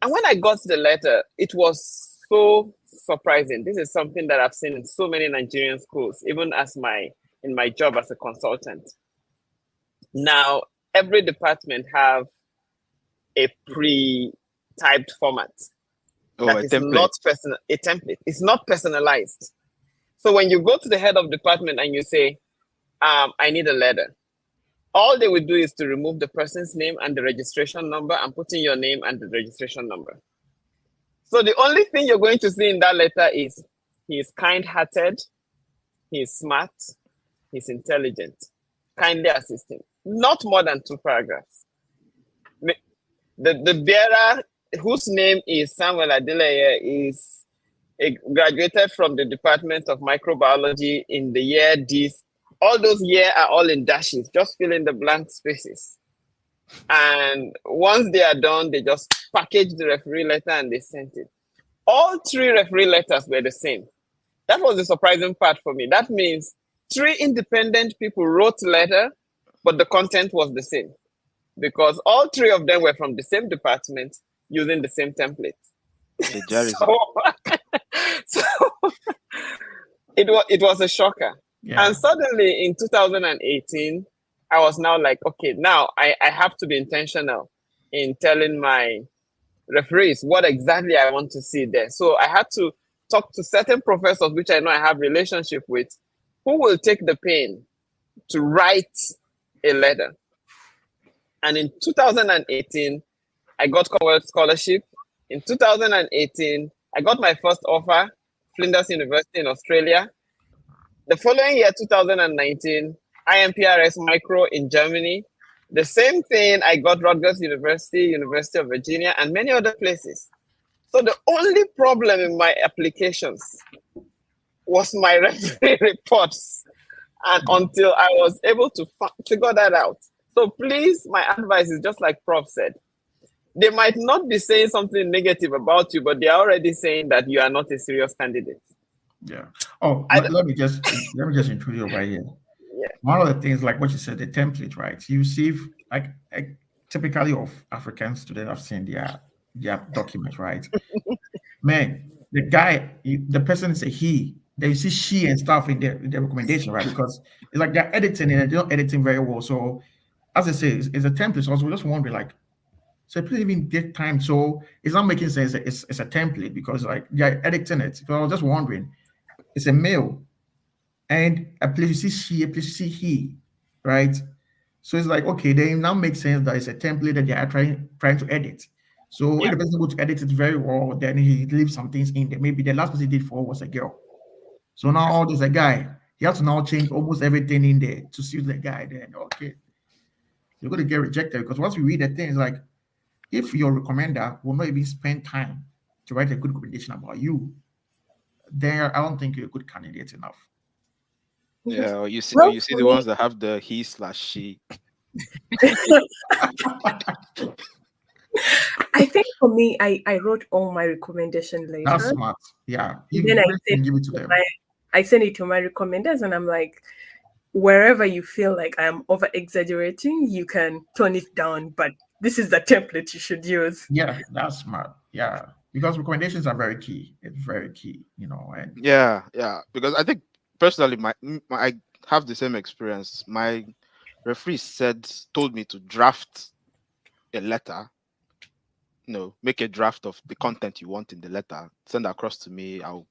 And when I got the letter, it was so surprising. This is something that I've seen in so many Nigerian schools, even in my job as a consultant. Now, every department have a pre-typed format that is not personal. A template. It's not personalized. So when you go to the head of department and you say, I need a letter, all they will do is to remove the person's name and the registration number and put in your name and the registration number. So the only thing you're going to see in that letter is he's kind-hearted, he's smart, he's intelligent. Kindly assist him. Not more than 2 paragraphs. The bearer, whose name is Samuel Adeleye, is graduated from the Department of Microbiology in the year this. All those years are all in dashes, just fill in the blank spaces. And once they are done, they just package the referee letter and they sent it. All 3 referee letters were the same. That was the surprising part for me. That means 3 independent people wrote letter, but the content was the same because all 3 of them were from the same department using the same template. So it was a shocker. Yeah. And suddenly in 2018, I was now like, okay, now I have to be intentional in telling my referees what exactly I want to see there. So I had to talk to certain professors, which I know I have relationship with, who will take the pain to write a letter. And in 2018, I got Commonwealth scholarship. In 2018, I got my first offer, Flinders University in Australia. The following year, 2019, IMPRS Micro in Germany. The same thing, I got Rutgers University, University of Virginia, and many other places. So the only problem in my applications was my referee reports. And until I was able to figure that out. So please, my advice is just like Prof said. They might not be saying something negative about you, but they're already saying that you are not a serious candidate. Yeah. Oh, let me just introduce you right here. Yeah. One of the things, like what you said, the template, right? You see, like typically of African students, I've seen their documents, right? Man, the person is a he. They see she and stuff in their recommendation, right? Because it's like they're editing it and they're not editing very well. So, as I say, it's a template. So I was just wondering, like, so please even get time. So it's not making sense that it's a template because like they're editing it. So I was just wondering, it's a male, and a place you see she, a place you see he, right? So it's like, okay, then it now makes sense that it's a template that they are trying to edit. So if the person goes to edit it very well, then he leaves some things in there. Maybe the last person he did for was a girl. So now there's a guy. He has to now change almost everything in there to suit the guy. Then okay, you're going to get rejected because once we read the thing, it's like if your recommender will not even spend time to write a good recommendation about you, then I don't think you're a good candidate enough. Yeah, or you see the ones that have the he/she. I think for me, I wrote all my recommendation later. That's smart. Yeah. Then give it to them. I send it to my recommenders and I'm like, wherever you feel like I'm over exaggerating, you can tone it down, but this is the template you should use. Yeah, that's smart. Yeah. Because recommendations are very key. It's very key, and yeah, because I think personally I have the same experience. My referee told me to draft a letter, make a draft of the content you want in the letter, send across to me. I'll,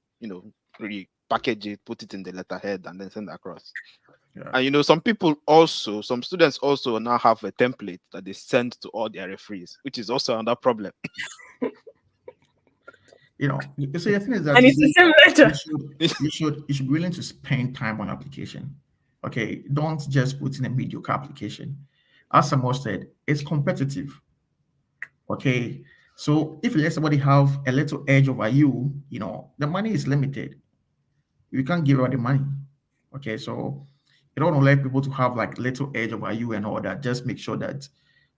really package it, put it in the letterhead, and then send across. Yeah. And some students also now have a template that they send to all their referees, which is also another problem. So the thing is that and it's the same letter. You should be willing to spend time on application. Okay, don't just put in a mediocre application. As Samuel said, it's competitive. Okay, so if you let somebody have a little edge over you, the money is limited. You can't give out the money. Okay, so you don't want to let people to have like little edge over you and all that. Just make sure that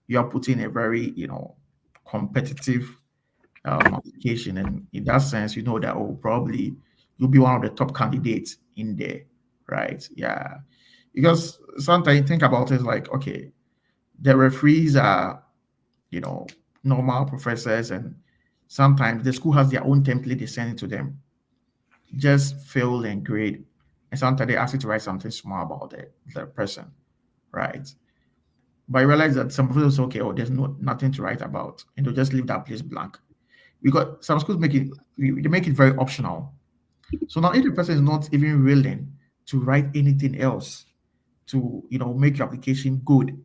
you are putting a very, competitive application. And in that sense, that probably you'll be one of the top candidates in there, right? Yeah. Because sometimes you think about it like, okay, the referees are, normal professors and sometimes the school has their own template they send it to them. Just fill and grade. And sometimes they ask you to write something small about the person, right? But I realize that some professors say, okay, oh, there's nothing to write about, and they'll just leave that place blank. Because some schools they make it very optional. So now if the person is not even willing to write anything else to make your application good,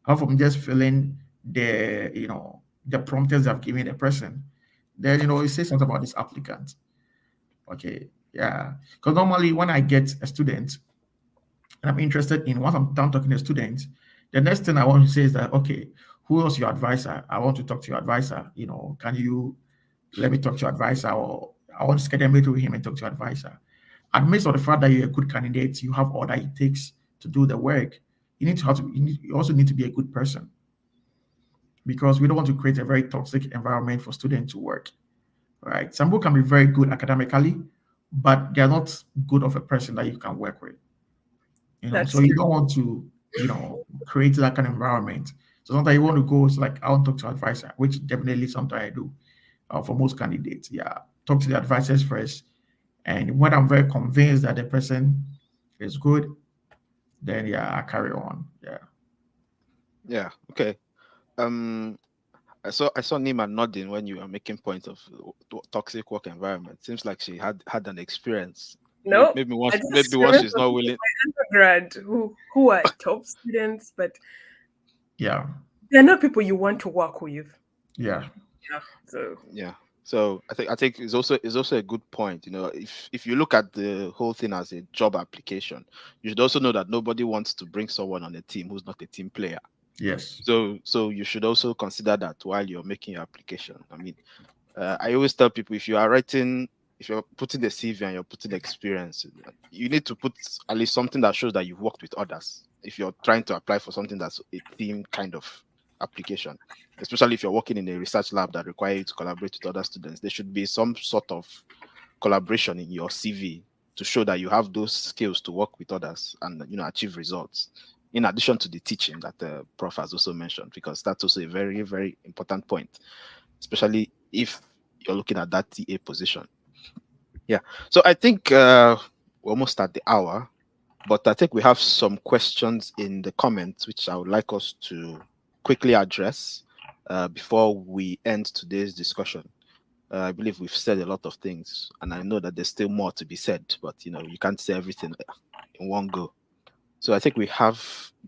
apart from just filling the prompters they've given the person, then it says something about this applicant. Okay, yeah. Because normally when I get a student and I'm interested in, once I'm done talking to students, the next thing I want to say is that, okay, who else your advisor? I want to talk to your advisor. Can you let me talk to your advisor, or I want to schedule a meeting with him and talk to your advisor. Amidst of the fact that you're a good candidate, you have all that it takes to do the work. You also need to be a good person, because we don't want to create a very toxic environment for students to work. Right? Some people can be very good academically, but they're not good of a person that you can work with. So you don't want to, create that kind of environment. So sometimes you want to go, it's like, I want to talk to advisor, which definitely sometimes I do for most candidates. Yeah, talk to the advisors first. And when I'm very convinced that the person is good, then I carry on. Yeah. Yeah. Okay. I saw Nima nodding when you were making points of toxic work environment. Seems like she had an experience. No, maybe once she's not willing. Undergrad who are top students, but they're not people you want to work with. Yeah. So I think it's also a good point. If you look at the whole thing as a job application, you should also know that nobody wants to bring someone on a team who's not a team player. Yes. So you should also consider that while you're making your application. I mean, I always tell people, if you're putting the CV and you're putting experience, you need to put at least something that shows that you've worked with others. If you're trying to apply for something that's a team kind of application, especially if you're working in a research lab that requires you to collaborate with other students, there should be some sort of collaboration in your CV to show that you have those skills to work with others and achieve results, in addition to the teaching that the prof has also mentioned, because that's also a very, very important point, especially if you're looking at that TA position. Yeah. So I think we're almost at the hour, but I think we have some questions in the comments which I would like us to quickly address before we end today's discussion. I believe we've said a lot of things, and I know that there's still more to be said, but you can't say everything in one go. So I think we have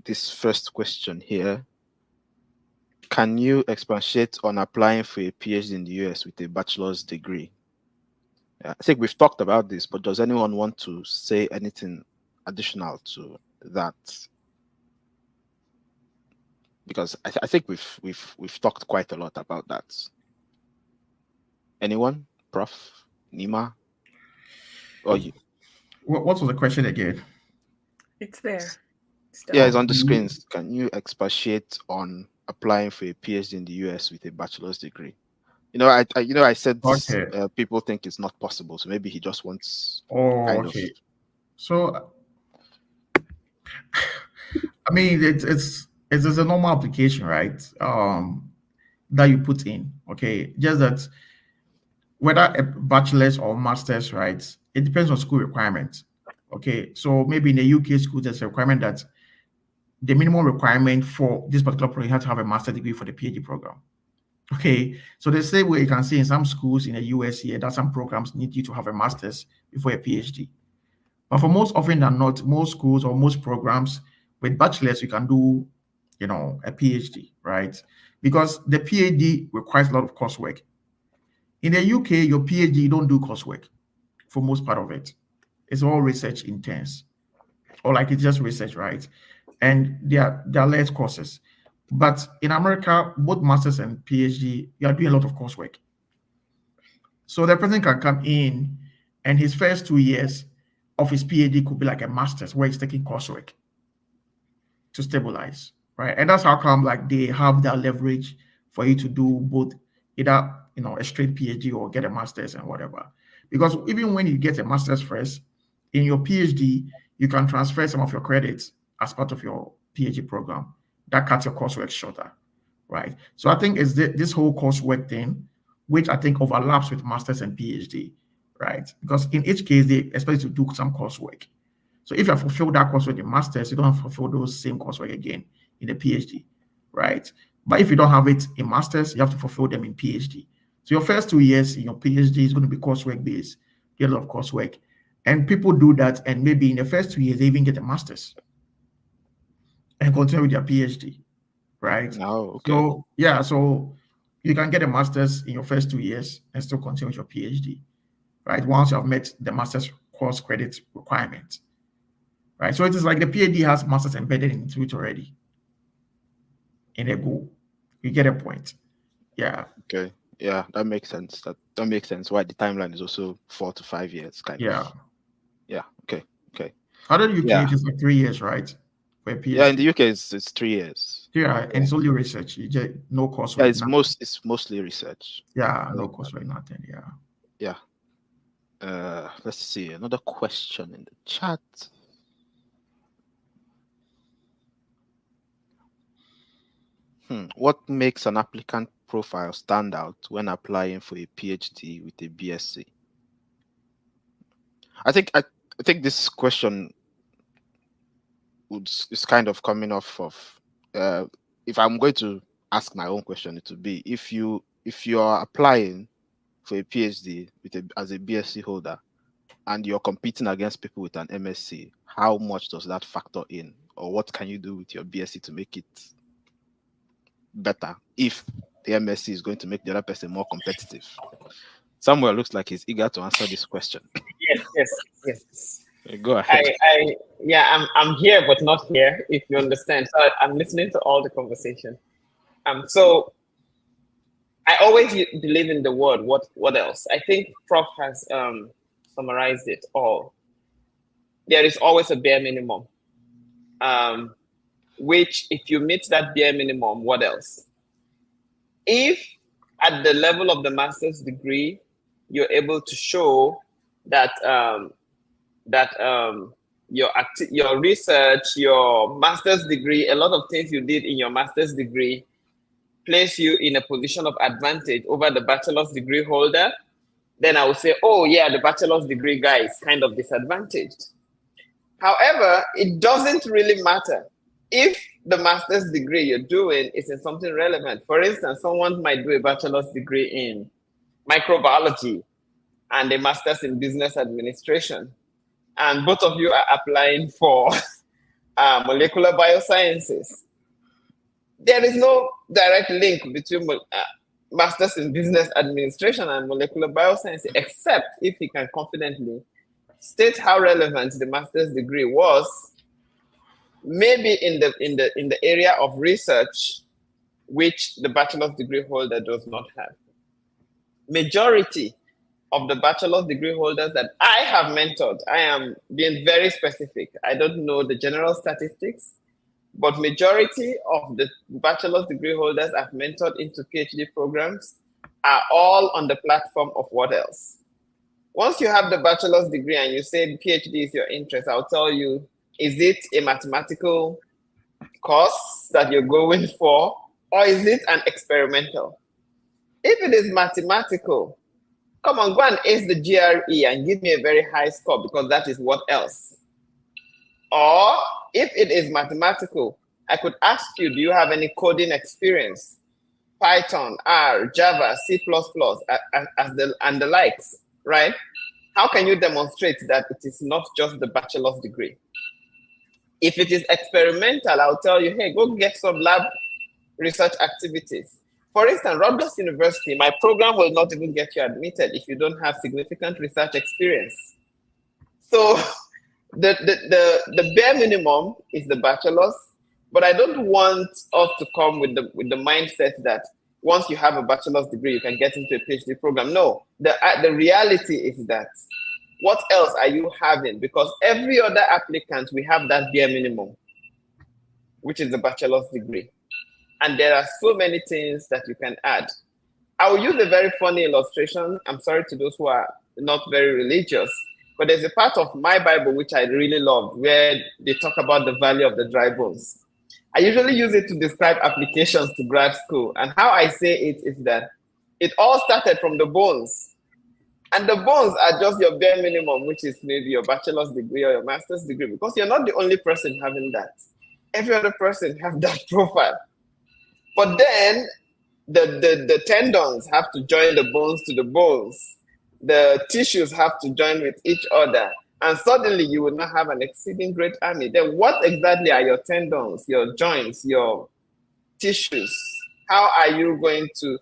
this first question here. Can you expatiate on applying for a PhD in the US with a bachelor's degree? I think we've talked about this, but does anyone want to say anything additional to that? Because I think we've talked quite a lot about that. Anyone? Prof? Nima? Or you? What was the question again? It's there. It's on the screens. Can you expatiate on applying for a PhD in the US with a bachelor's degree? I said people think it's not possible, so maybe he just wants kind of. So, I mean, it's a normal application, right? That you put in. Okay, just that whether a bachelor's or master's, right? It depends on school requirements. Okay, so maybe in the UK school, there's a requirement that the minimum requirement for this particular program, you have to have a master's degree for the PhD program. Okay, so the same way you can see in some schools in the US here that some programs need you to have a master's before a PhD. But for most often than not, most schools or most programs with bachelor's, you can do, a PhD, right? Because the PhD requires a lot of coursework. In the UK, your PhD, you don't do coursework for most part of it. It's all research intense, or like it's just research, right? And there are less courses. But in America, both master's and PhD, you are doing a lot of coursework. So the person can come in and his first 2 years of his PhD could be like a master's where he's taking coursework to stabilize, right? And that's how come like they have that leverage for you to do both, either a straight PhD or get a master's and whatever. Because even when you get a master's first, in your PhD, you can transfer some of your credits as part of your PhD program. That cuts your coursework shorter, right? So I think it's this whole coursework thing which I think overlaps with master's and PhD, right? Because in each case, they expect you to do some coursework. So if you have fulfilled that coursework in master's, you don't have to fulfill those same coursework again in the PhD, right? But if you don't have it in master's, you have to fulfill them in PhD. So your first 2 years in your PhD is going to be coursework based, a lot of coursework. And people do that, and maybe in the first 2 years, they even get a master's and continue with their PhD, right? Oh, okay. So, yeah, so you can get a master's in your first 2 years and still continue with your PhD, right? Once you have met the master's course credit requirement, right? So it is like the PhD has master's embedded into it already in a goal. You get a point. Yeah. Okay. Yeah, that makes sense. That makes sense. Why the timeline is also 4 to 5 years, kind Yeah. of. Yeah. Okay. Okay. Other UK, Yeah. it is like 3 years, right? For a PhD. Yeah, in the UK, it's 3 years. Yeah, and it's only research. You just no coursework. Yeah, it's mostly research. Yeah, no coursework, nothing. Yeah. Yeah. Let's see another question in the chat. What makes an applicant profile stand out when applying for a PhD with a BSc? I think this question is kind of coming off of if I'm going to ask my own question, it would be if you are applying for a PhD as a BSc holder and you're competing against people with an MSc, how much does that factor in, or what can you do with your BSc to make it better if the MSc is going to make the other person more competitive? Samuel looks like he's eager to answer this question. Yes. Go ahead. I'm here but not here, if you understand. So I'm listening to all the conversation. So I always believe in the word what else. I think Prof has summarized it all. There is always a bare minimum, which if you meet that bare minimum, what else? If at the level of the master's degree, you're able to show that your research, your master's degree, a lot of things you did in your master's degree place you in a position of advantage over the bachelor's degree holder, then I would say, oh yeah, the bachelor's degree guy is kind of disadvantaged. However, it doesn't really matter if the master's degree you're doing is in something relevant. For instance, someone might do a bachelor's degree in microbiology and a master's in business administration, and both of you are applying for molecular biosciences. There is no direct link between master's in business administration and molecular biosciences, except if you can confidently state how relevant the master's degree was, maybe in the area of research, which the bachelor's degree holder does not have. Majority of the bachelor's degree holders that I have mentored, I am being very specific. I don't know the general statistics, but majority of the bachelor's degree holders I've mentored into PhD programs are all on the platform of what else? Once you have the bachelor's degree and you say PhD is your interest, I'll tell you, is it a mathematical course that you're going for, or is it an experimental? If it is mathematical, come on, go and ace the GRE and give me a very high score, because that is what else. Or if it is mathematical, I could ask you, do you have any coding experience? Python, R, Java, C++, and the likes, right? How can you demonstrate that it is not just the bachelor's degree? If it is experimental, I'll tell you, hey, go get some lab research activities. For instance, Rutgers University, my program will not even get you admitted if you don't have significant research experience. So the bare minimum is the bachelor's, but I don't want us to come with the mindset that once you have a bachelor's degree, you can get into a PhD program. No, the reality is that what else are you having? Because every other applicant, we have that bare minimum, which is the bachelor's degree. And there are so many things that you can add. I will use a very funny illustration. I'm sorry to those who are not very religious, but there's a part of my Bible which I really love where they talk about the valley of the dry bones. I usually use it to describe applications to grad school. And how I say it is that It all started from the bones. And the bones are just your bare minimum, which is maybe your bachelor's degree or your master's degree, because you're not the only person having that. Every other person have that profile. But then the tendons have to join the bones to the bones. The tissues have to join with each other. And suddenly you will not have an exceeding great army. Then what exactly are your tendons, your joints, your tissues? How are you going to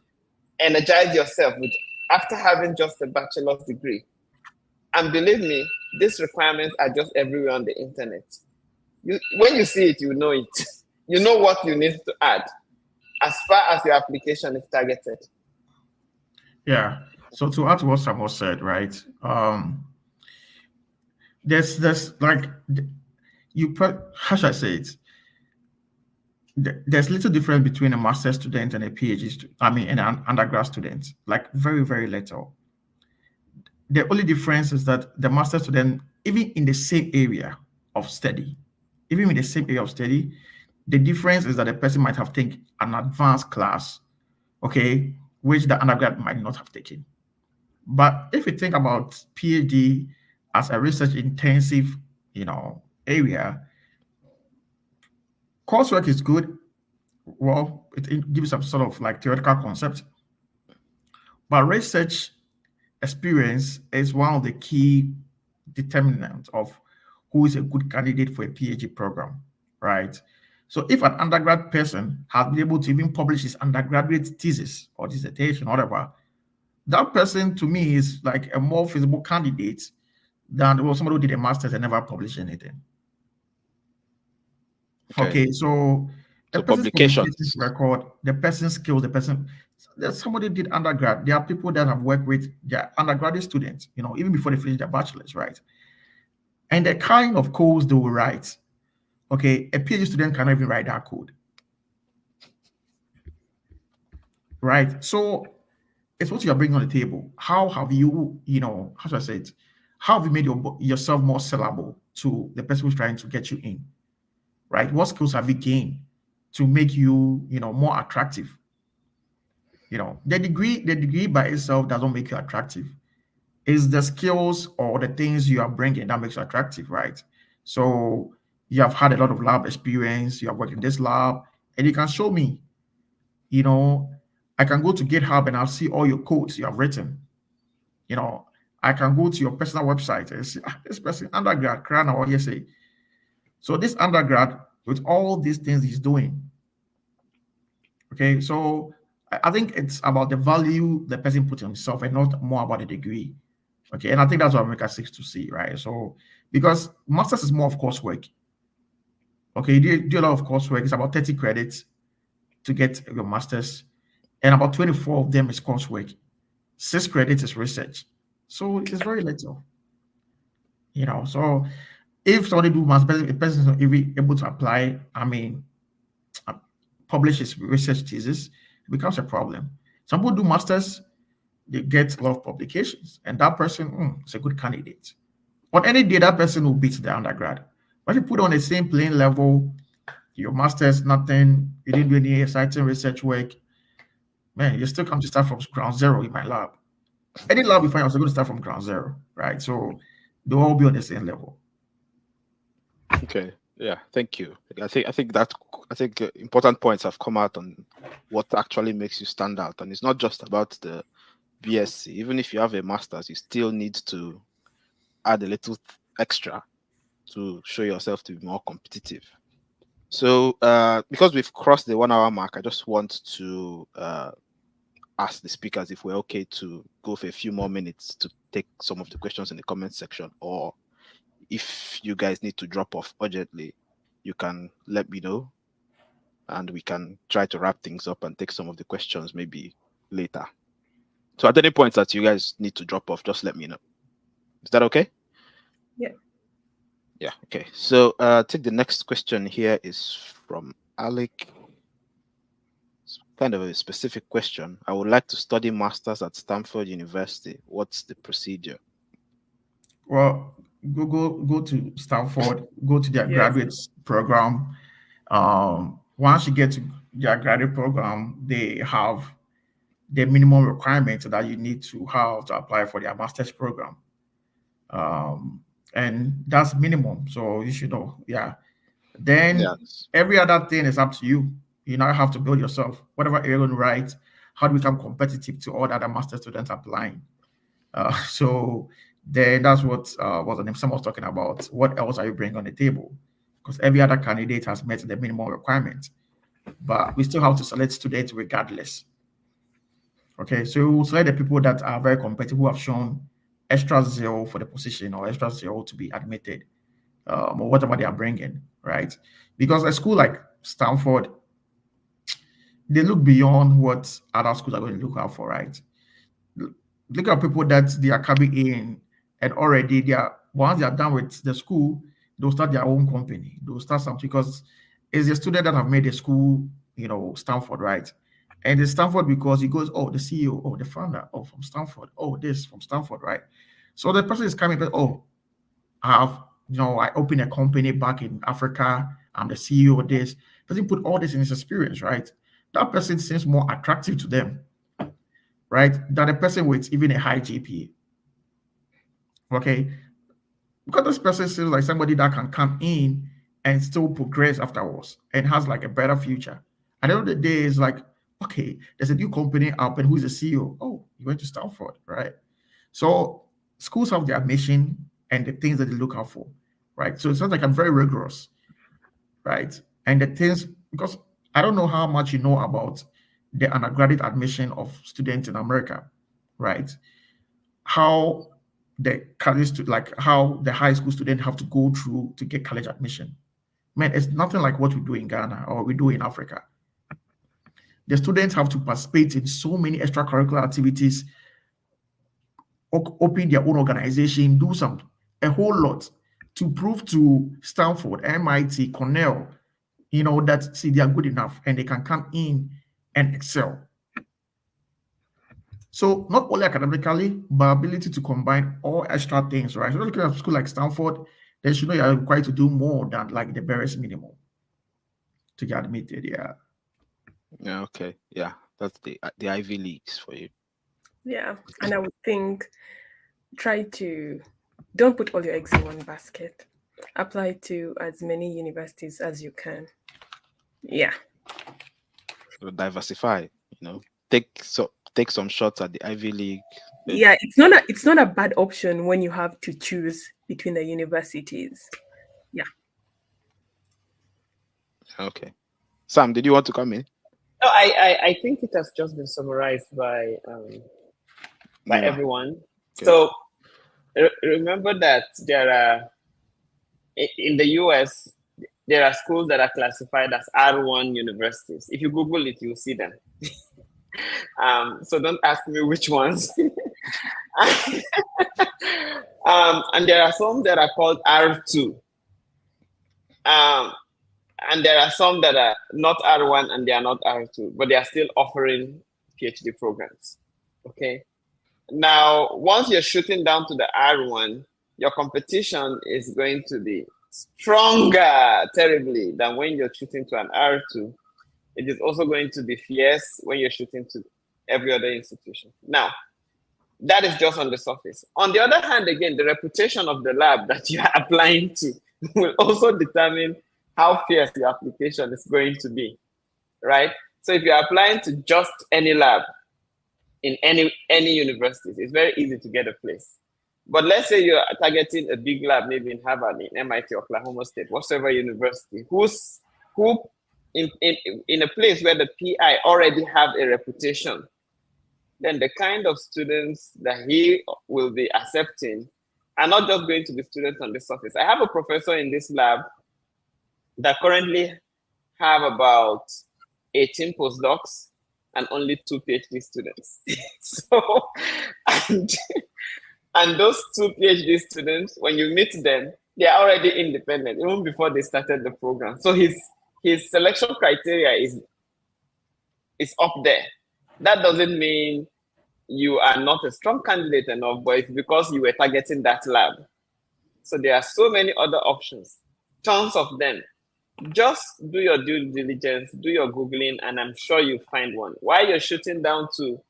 energize yourself after having just a bachelor's degree? And believe me, these requirements are just everywhere on the internet. When you see it, you know it. You know what you need to add as far as your application is targeted. Yeah. So to add to what Samuel said, right? There's like how should I say it? There's little difference between a master's student and a PhD student. I mean, and an undergrad student. Like very, very little. The only difference is that the master's student, even in the same area of study, the difference is that the person might have taken an advanced class, okay, which the undergrad might not have taken. But if you think about PhD as a research intensive, area, coursework is good. Well, it gives some sort of like theoretical concept. But research experience is one of the key determinants of who is a good candidate for a PhD program, right? So if an undergrad person has been able to even publish his undergraduate thesis or dissertation, whatever, that person to me is like a more feasible candidate than somebody who did a master's and never published anything. Okay, so the person's publications record, the person's skills, there's somebody who did undergrad. There are people that have worked with their undergraduate students, even before they finish their bachelor's, right? And the kind of codes they will write, okay, a PhD student cannot even write that code, right? So it's what you are bringing on the table. How have you, how should I say it? How have you made yourself more sellable to the person who's trying to get you in, right? What skills have you gained to make you, more attractive? The degree by itself doesn't make you attractive. It's the skills or the things you are bringing that makes you attractive, right? So you have had a lot of lab experience. You have worked in this lab, and you can show me, I can go to GitHub and I'll see all your codes you have written. I can go to your personal website and see this person, undergrad, Krana or ESA. So this undergrad, with all these things he's doing, okay, so I think it's about the value the person puts on himself and not more about the degree. Okay, and I think that's what America seeks to see, right? So because master's is more of coursework. Okay, you do a lot of coursework. It's about 30 credits to get your master's, and about 24 of them is coursework. 6 credits is research. So it's very little. So if somebody do master's, a person is not even able to apply, publish his research thesis, it becomes a problem. Some people do masters, they get a lot of publications, and that person is a good candidate. On any day, that person will beat the undergrad. But if you put on the same playing level, your master's, nothing, you didn't do any exciting research work, man, you still come to start from ground zero in my lab. Any lab you find, you're going to start from ground zero, right? So they'll all be on the same level. Okay. Yeah, thank you. I think important points have come out on what actually makes you stand out, and it's not just about the BSc. Even if you have a master's, you still need to add a little extra to show yourself to be more competitive. So, because we've crossed the 1 hour mark, I just want to ask the speakers if we're okay to go for a few more minutes to take some of the questions in the comment section, or if you guys need to drop off urgently, you can let me know and we can try to wrap things up and take some of the questions maybe later. So at any point that you guys need to drop off, just let me know. Is that okay? Yeah. Yeah, okay. So take the next question here is from Alec. It's kind of a specific question. I would like to study masters at Stanford University. What's the procedure? Well, go to Stanford, go to their graduate program. Once you get to their graduate program, they have the minimum requirements that you need to have to apply for their master's program. And that's minimum. So you should know. Yeah. Then every other thing is up to you. You now have to build yourself, whatever you're going to write, how to become competitive to all the other master students applying. So then that's what the name someone was talking about. What else are you bringing on the table? Because every other candidate has met the minimum requirement, but we still have to select students regardless. Okay, so we'll select the people that are very competitive, who have shown extra zeal for the position or extra zeal to be admitted, or whatever they are bringing, right? Because a school like Stanford, they look beyond what other schools are going to look out for, right? Look at people that they are coming in and already once they are done with the school, they'll start their own company. They'll start something because it's a student that have made a school, Stanford, right? And it's Stanford because he goes, oh, the CEO, oh, the founder, oh, from Stanford, oh, this from Stanford, right? So the person is coming, but oh, I opened a company back in Africa. I'm the CEO of this. Person put all this in his experience, right? That person seems more attractive to them, right, than a person with even a high GPA. Okay, because this person seems like somebody that can come in and still progress afterwards and has like a better future. At the end of the day, it's like, okay, there's a new company up and who's the CEO? Oh, you went to Stanford, right? So schools have their mission and the things that they look out for, right? So it sounds like I'm very rigorous, right? And the things, because I don't know how much you know about the undergraduate admission of students in America, right? How the college, how the high school students have to go through to get college admission. Man, it's nothing like what we do in Ghana or we do in Africa. The students have to participate in so many extracurricular activities, open their own organization, do a whole lot to prove to Stanford, MIT, Cornell, that see they are good enough and they can come in and excel. So not only academically, but ability to combine all extra things, right? So looking at a school like Stanford, then you know you're required to do more than like the barest minimum to get admitted. Yeah. Yeah. Okay. Yeah. That's the Ivy Leagues for you. Yeah. And I would think don't put all your eggs in one basket. Apply to as many universities as you can. Yeah. So diversify, take some shots at the Ivy League. Yeah, it's not a bad option when you have to choose between the universities. Yeah. Okay. Sam, did you want to come in? No, I think it has just been summarized by everyone. Okay. So remember that there are in the US there are schools that are classified as R1 universities. If you Google it, you'll see them. So don't ask me which ones. And there are some that are called R2. And there are some that are not R1 and they are not R2, but they are still offering PhD programs. Okay. Now, once you're shooting down to the R1, your competition is going to be stronger terribly than when you're shooting to an R2. It is also going to be fierce when you're shooting to every other institution. Now, that is just on the surface. On the other hand, again, the reputation of the lab that you are applying to will also determine how fierce your application is going to be, right? So if you're applying to just any lab in any universities, it's very easy to get a place. But let's say you're targeting a big lab, maybe in Harvard, in MIT, Oklahoma State, whatever university, who in a place where the PI already have a reputation, then the kind of students that he will be accepting are not just going to be students on the surface. I have a professor in this lab that currently have about 18 postdocs and only 2 PhD students. So, and those 2 PhD students, when you meet them, they are already independent, even before they started the program. So his selection criteria is up there. That doesn't mean you are not a strong candidate enough, but it's because you were targeting that lab. So there are so many other options, tons of them. Just do your due diligence, do your Googling, and I'm sure you'll find one. While you're shooting down to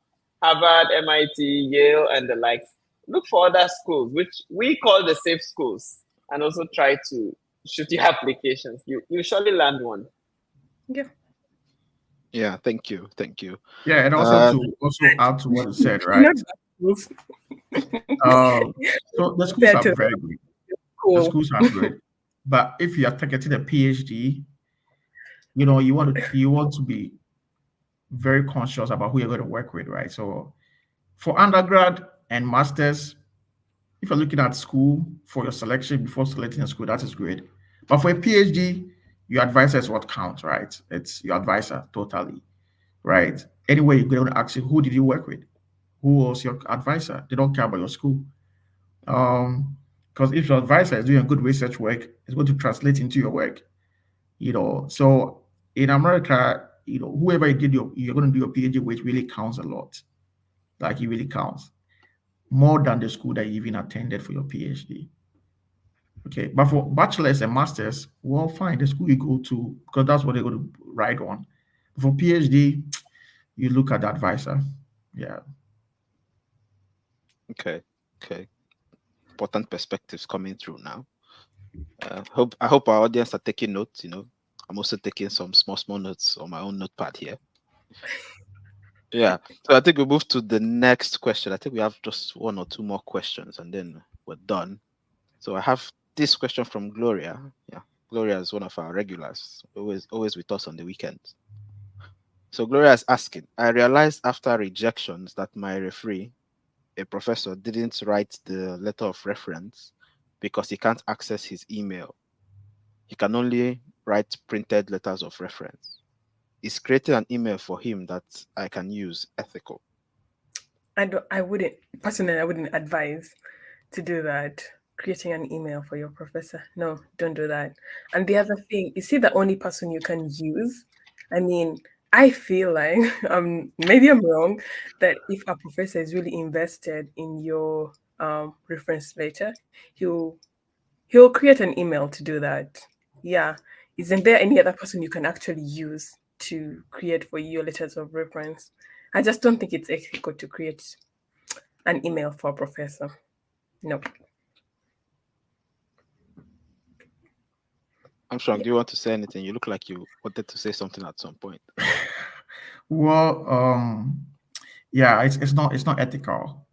Harvard, MIT, Yale, and the likes. Look for other schools, which we call the safe schools, and also try to shoot your applications. You surely land one. Yeah. Yeah, thank you. Thank you. Yeah, and also to add to what you said, right? Not bad schools. So the schools Compared are to very good. The cool. schools are good, but if you are targeting a PhD, you know, you want to be very conscious about who you're going to work with, right? So for undergrad and masters, if you're looking at school for your selection before selecting a school, that is great. But for a PhD, your advisor is what counts, right? It's your advisor totally, right? Anyway, you're going to ask you, who did you work with? Who was your advisor? They don't care about your school. Because if your advisor is doing good research work, it's going to translate into your work, you know. So in America, you know, whoever you're going to do your PhD with really counts a lot. Like it really counts more than the school that you even attended for your PhD. Okay, but for bachelor's and masters, well, fine, the school you go to, because that's what they're going to write on. For PhD, you look at the advisor. Yeah. Okay. Important perspectives coming through now. I hope our audience are taking notes. You know, I'm also taking some small notes on my own notepad here. Yeah. So I think we move to the next question. I think we have just one or two more questions, and then we're done. So I have this question from Gloria. Yeah, Gloria is one of our regulars, always with us on the weekends. So Gloria is asking, I realized after rejections that my referee, a professor, didn't write the letter of reference because he can't access his email. He can only write printed letters of reference. Is creating an email for him that I can use ethical? I wouldn't personally. I wouldn't advise to do that. Creating an email for your professor. No, don't do that. And the other thing, is he the only person you can use? I mean, I feel like maybe I'm wrong, that if a professor is really invested in your reference letter, he'll create an email to do that. Yeah. Isn't there any other person you can actually use to create for you your letters of reference? I just don't think it's ethical to create an email for a professor. No. I'm sure. Do you want to say anything? You look like you wanted to say something at some point. Well, yeah, it's not ethical.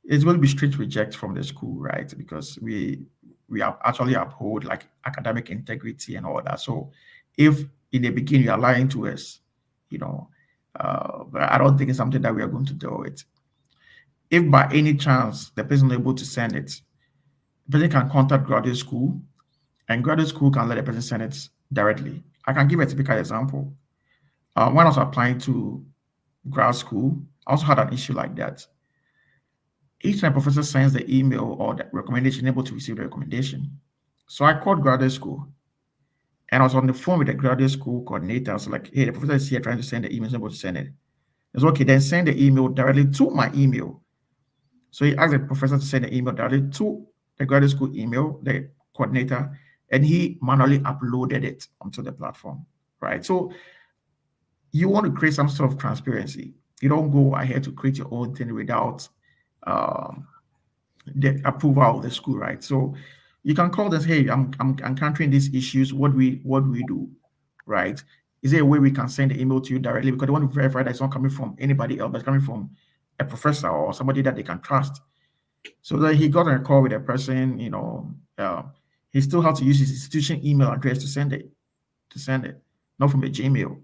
It will be strict reject from the school, right? Because we have actually uphold like academic integrity and all that. So if in the beginning you are lying to us, you know, but I don't think it's something that we are going to do it. If by any chance the person is able to send it, the person can contact graduate school, and graduate school can let the person send it directly. I can give a typical example. When I was applying to grad school, I also had an issue like that. Each time professor sends the email or the recommendation, able to receive the recommendation. So I called graduate school and I was on the phone with the graduate school coordinator. I was like, hey, the professor is here trying to send the email, able to send it. It's okay, then send the email directly to my email. So he asked the professor to send the email directly to the graduate school email, the coordinator, and he manually uploaded it onto the platform, right? So you want to create some sort of transparency. You don't go ahead to create your own thing without the approval of the school, right? So you can call them, hey, I'm encountering these issues. What do we do, right? Is there a way we can send the email to you directly? Because they want to verify that it's not coming from anybody else, but it's coming from a professor or somebody that they can trust. So then he got a call with a person, you know, he still had to use his institution email address to send it, not from a Gmail,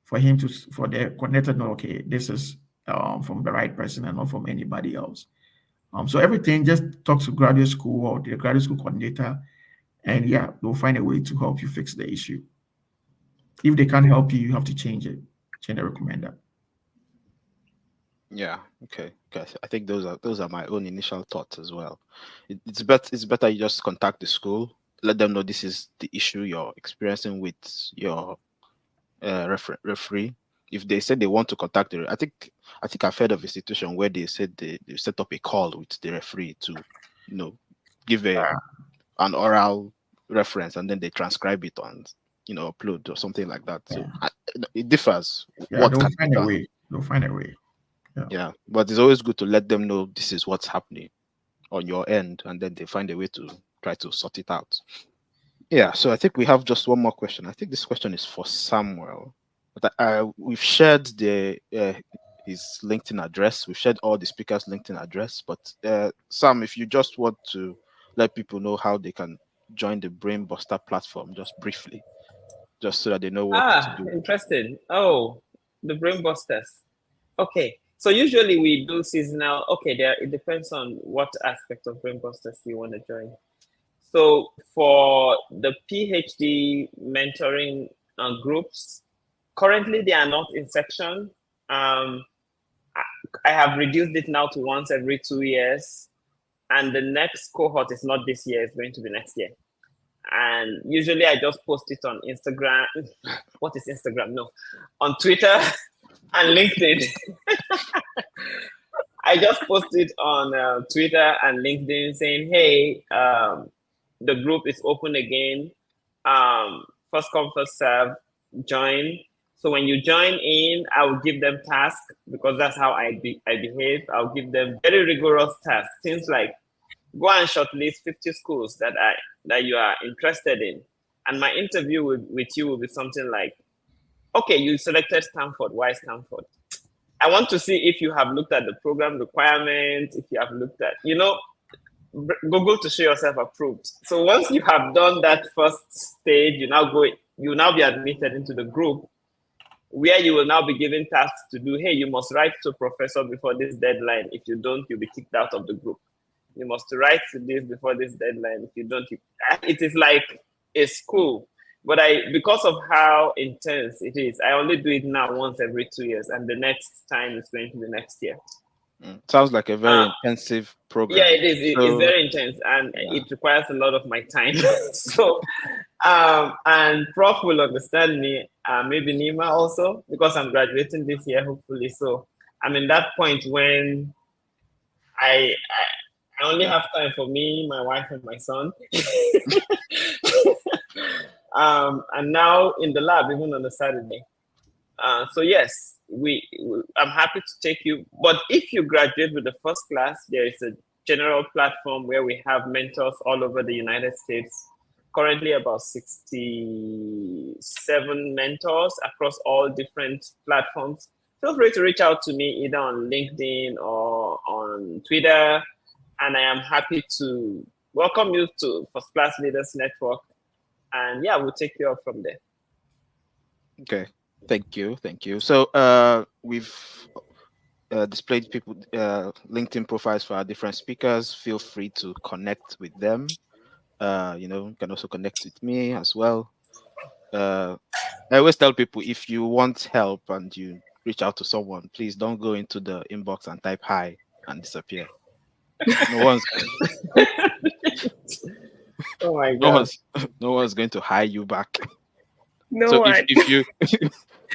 for the coordinator to know, okay, this is from the right person and not from anybody else. So everything, just talk to graduate school or the graduate school coordinator, and yeah, they'll find a way to help you fix the issue. If they can't help you, you have to change the recommender. Yeah. Okay. I think those are my own initial thoughts as well. It's better you just contact the school, let them know this is the issue you're experiencing with your referee. If they said they want to contact I think I've heard of a situation where they said they set up a call with the referee to, you know, give an oral reference, and then they transcribe it and, you know, upload or something like that. So it differs. Yeah, What they'll can be find a done? way. You'll find a way. Yeah, but it's always good to let them know this is what's happening on your end, and then they find a way to try to sort it out. Yeah, so I think we have just one more question. I think this question is for Samuel. But we've shared his LinkedIn address. We've shared all the speakers' LinkedIn address. But Sam, if you just want to let people know how they can join the Brainbuster platform, just briefly, just so that they know what to do. Interesting. Oh, the Brainbusters. Okay. So usually we do seasonal. Okay, it depends on what aspect of Brainbusters you want to join. So for the PhD mentoring groups, currently they are not in section. I have reduced it now to once every 2 years, and the next cohort is not this year; it's going to be next year. And usually I just post it on Instagram. What is Instagram? No, on Twitter and LinkedIn. I just posted on Twitter and LinkedIn saying, hey, the group is open again. First come, first serve, join. So when you join in, I will give them tasks because that's how I behave. I'll give them very rigorous tasks. Things like go and shortlist 50 schools that you are interested in. And my interview with you will be something like, okay, you selected Stanford. Why Stanford? I want to see if you have looked at the program requirements, if you have looked at, Google to show yourself approved. So once you have done that first stage, you will now be admitted into the group where you will now be given tasks to do. Hey, you must write to a professor before this deadline. If you don't, you'll be kicked out of the group. You must write to this before this deadline. If you don't, it is like a school. But because of how intense it is, I only do it now once every 2 years, and the next time is going to be next year. Sounds like a very intensive program. Yeah, it is. It's very intense, and it requires a lot of my time. So, and Prof will understand me, maybe Nima also, because I'm graduating this year, hopefully. So I'm in that point when I only have time for me, my wife, and my son. And now in the lab, even on a Saturday. So yes, I'm happy to take you. But if you graduate with the first class, there is a general platform where we have mentors all over the United States. Currently about 67 mentors across all different platforms. Feel free to reach out to me either on LinkedIn or on Twitter. And I am happy to welcome you to First Class Leaders Network. And yeah, we'll take you up from there. Okay. Thank you. So we've displayed people LinkedIn profiles for our different speakers. Feel free to connect with them. You can also connect with me as well. I always tell people, if you want help and you reach out to someone, please don't go into the inbox and type hi and disappear. No one's oh my God. No one's going to hire you back. No one.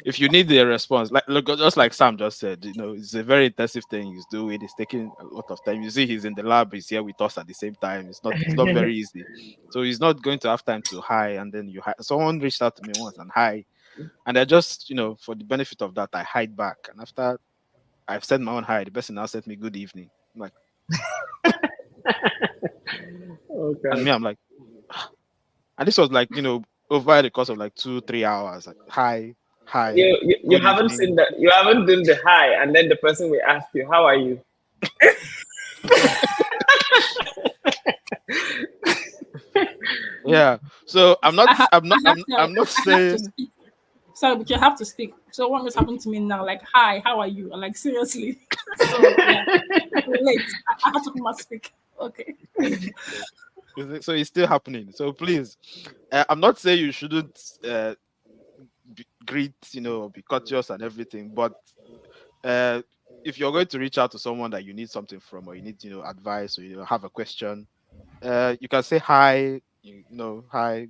If you need the response, just like Sam just said, it's a very intensive thing he's doing. It's taking a lot of time. You see, he's in the lab, he's here with us at the same time. It's not very easy. So he's not going to have time to hi, and then you hi. Someone reached out to me once and hi, and I just, for the benefit of that, I hide back. And after I've said my own hi, the person now sent me good evening. I'm like, okay. And me, I'm like, and this was like, over the course of like 2-3 hours. Like, hi. You haven't seen that. You haven't done the hi, and then the person will ask you, "How are you?" Yeah. So I'm not saying. Sorry, but you have to speak. So what is happening to me now? Like, hi, how are you? Like, seriously. So yeah, late. I have to come and speak. Okay. So it's still happening. So please, I'm not saying you shouldn't greet, be courteous and everything. But if you're going to reach out to someone that you need something from, or you need, advice, or you have a question, you can say hi. Hi.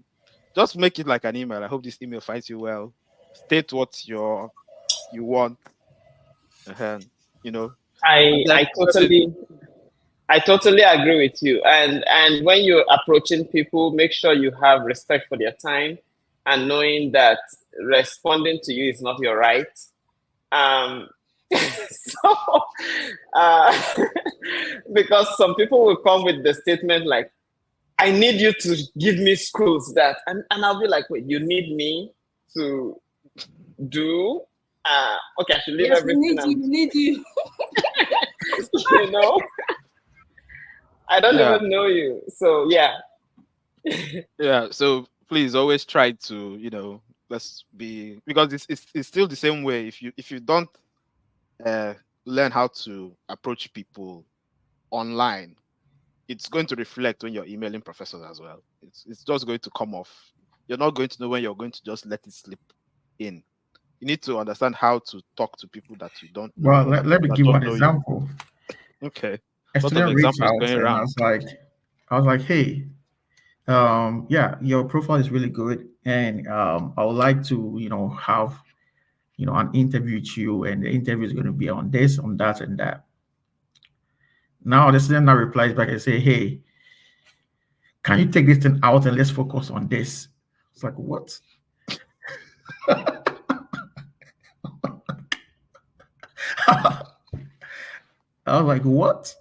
Just make it like an email. I hope this email finds you well. State what you want. I totally agree with you. And when you're approaching people, make sure you have respect for their time and knowing that responding to you is not your right. So, uh, because some people will come with the statement like, I need you to give me schools that, and I'll be like, wait, you need me to do? Okay, I should leave Yes, we everything. need you. We need you. You know, I don't even know you. So yeah. Yeah. So please always try to, let's be, because it's still the same way. If you don't learn how to approach people online, it's going to reflect when you're emailing professors as well. It's just going to come off. You're not going to know when you're going to just let it slip in. You need to understand how to talk to people that you don't know. Well, let me that give don't one know you. example. Okay. A Lot of student reached examples out going and around. I was like, hey, yeah, your profile is really good, and I would like to, have, an interview with you, and the interview is going to be on this, on that, and that. Now the student now replies back and say, hey, can you take this thing out and let's focus on this? It's like, what? I was like, what?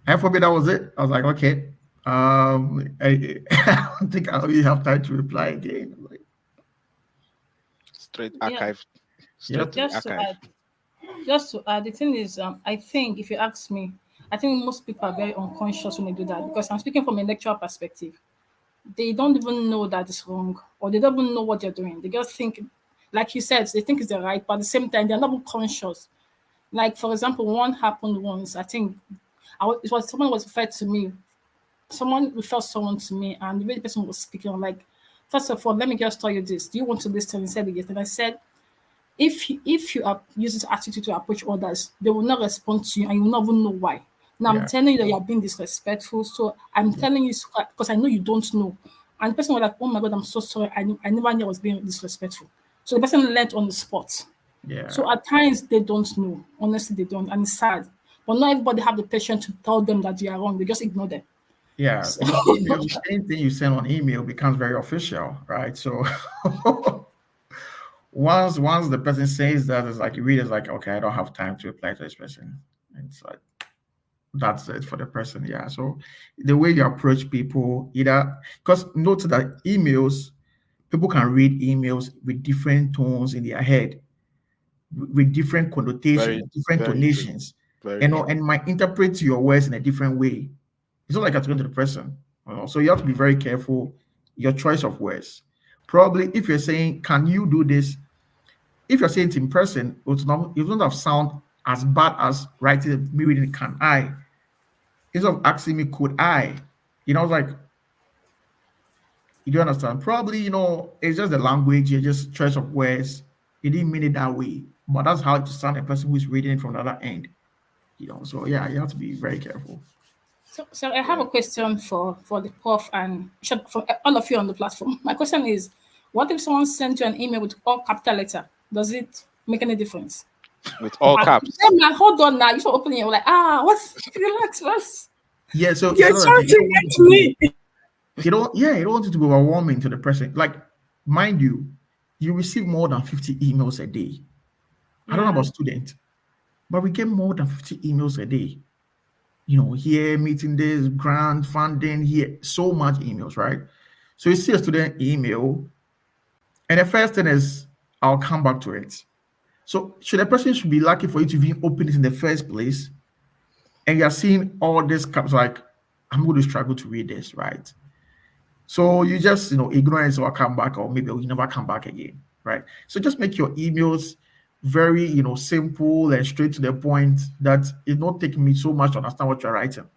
And for me, that was it. I was like, okay. I don't think I really have time to reply again. Like, Straight Yeah. archive. Straight to the archive. Just to add, the thing is, I think if you ask me, I think most people are very unconscious when they do that, because I'm speaking from a lecturer perspective. They don't even know that it's wrong, or they don't even know what they're doing. They just think, like you said, they think it's the right, but at the same time, they're not even conscious. Like, for example, one happened once. I think it was someone was referred to me. Someone referred someone to me, and the way the person was speaking, I'm like, first of all, let me just tell you this. Do you want to listen? And he said yes. And I said, if you are using this attitude to approach others, they will not respond to you, and you will not even know why. Now Yeah. I'm telling you that you are being disrespectful, so I'm telling you because I know you don't know. And the person was like, "Oh my God, I'm so sorry. I never knew I was being disrespectful." So the person learned on the spot. Yeah. So at times they don't know. Honestly, they don't, and it's sad. But not everybody have the patience to tell them that they are wrong. They just ignore them. Yeah. So, Email, anything you send on email becomes very official, right? So once the person says that, it's like you read it's like, okay, I don't have time to reply to this person. And it's like that's it for the person. Yeah. So the way you approach people, either because note that emails, people can read emails with different tones in their head, with different connotations, different very true. tonations, Very and true. and might interpret your words in a different way. It's not like you're talking to the person. So you have to be very careful your choice of words. Probably if you're saying, can you do this? If you're saying it in person, it would not have sound as bad as writing me reading can I. Instead of asking me, could I? I was like, you do understand? Probably, it's just the language, it's just choice of words. You didn't mean it that way. But that's how to sound a person who is reading it from the other end. So yeah, you have to be very careful. so I have a question for the prof and for all of you on the platform. My question is, what if someone sent you an email with all capital letter? Does it make any difference? With all caps. Hold on now. You start opening it. Like, what? Relax first. Yeah, so You're trying to get me. You don't want it to be overwhelming to the person. Like, mind you, you receive more than 50 emails a day. I don't know about students, but we get more than 50 emails a day. Here, meeting this, grant, funding, here, so much emails, right? So you see a student email, and the first thing is, I'll come back to it. So should a person should be lucky for you to even open it in the first place, and you're seeing all this comes like, I'm going to struggle to read this, right? So you just, ignore it, so I'll come back, or maybe you never come back again, right? So just make your emails very, simple and straight to the point, that it's not taking me so much to understand what you're writing.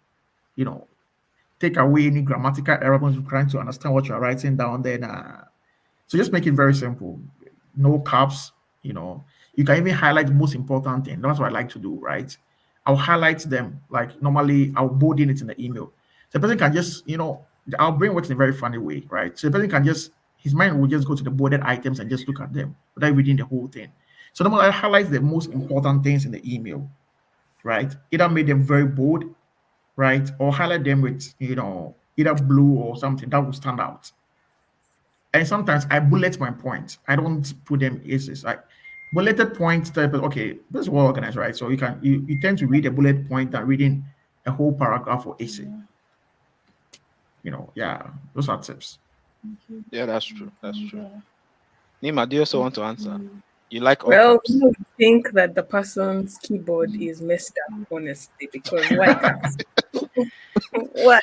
Take away any grammatical errors when you're trying to understand what you're writing down there. So just make it very simple. No caps, you can even highlight the most important thing. That's what I like to do, right? I'll highlight them. Like normally I'll bold in it in the email. So the person can just, our brain works in a very funny way, right? So the person can his mind will just go to the bolded items and just look at them without reading the whole thing. So normally I highlight the most important things in the email, right? Either make them very bold, right? Or highlight them with, either blue or something that will stand out. And sometimes I bullet my points. I don't put them aces. bulleted point type of, okay, this is well organized, right? So you tend to read a bullet point than reading a whole paragraph or essay. Yeah, those are tips. Yeah, that's true. That's true. Nima, do you also want to answer? You like all Well, caps? you would think that the person's keyboard is messed up, honestly, because why caps? Why?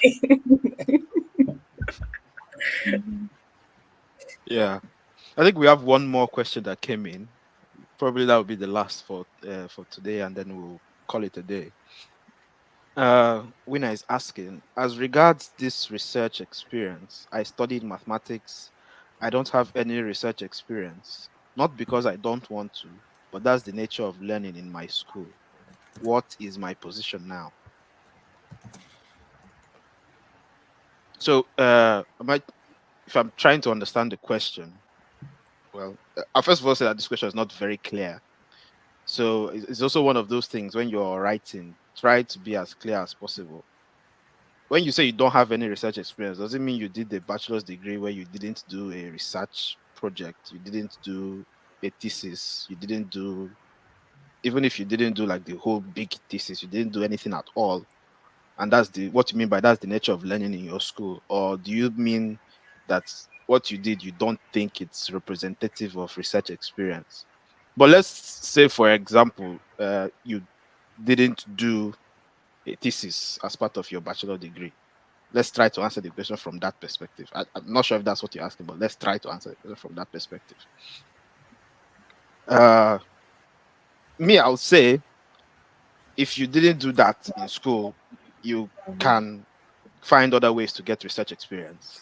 Yeah. I think we have one more question that came in. Probably that will be the last for today, and then we'll call it a day. Winner is asking, as regards this research experience, I studied mathematics. I don't have any research experience, not because I don't want to, but that's the nature of learning in my school. What is my position now? So, if I'm trying to understand the question, well, I first of all say that this question is not very clear. So it's also one of those things when you're writing, try to be as clear as possible. When you say you don't have any research experience, does it mean you did a bachelor's degree where you didn't do a research project, you didn't do a thesis, you didn't do, even if you didn't do like the whole big thesis, you didn't do anything at all? And that's the what you mean by that's the nature of learning in your school? Or do you mean that what you did, you don't think it's representative of research experience? But let's say, for example, you didn't do a thesis as part of your bachelor degree. Let's try to answer the question from that perspective. I'm not sure if that's what you're asking, but let's try to answer the question from that perspective. Uh, I would say if you didn't do that in school, you can find other ways to get research experience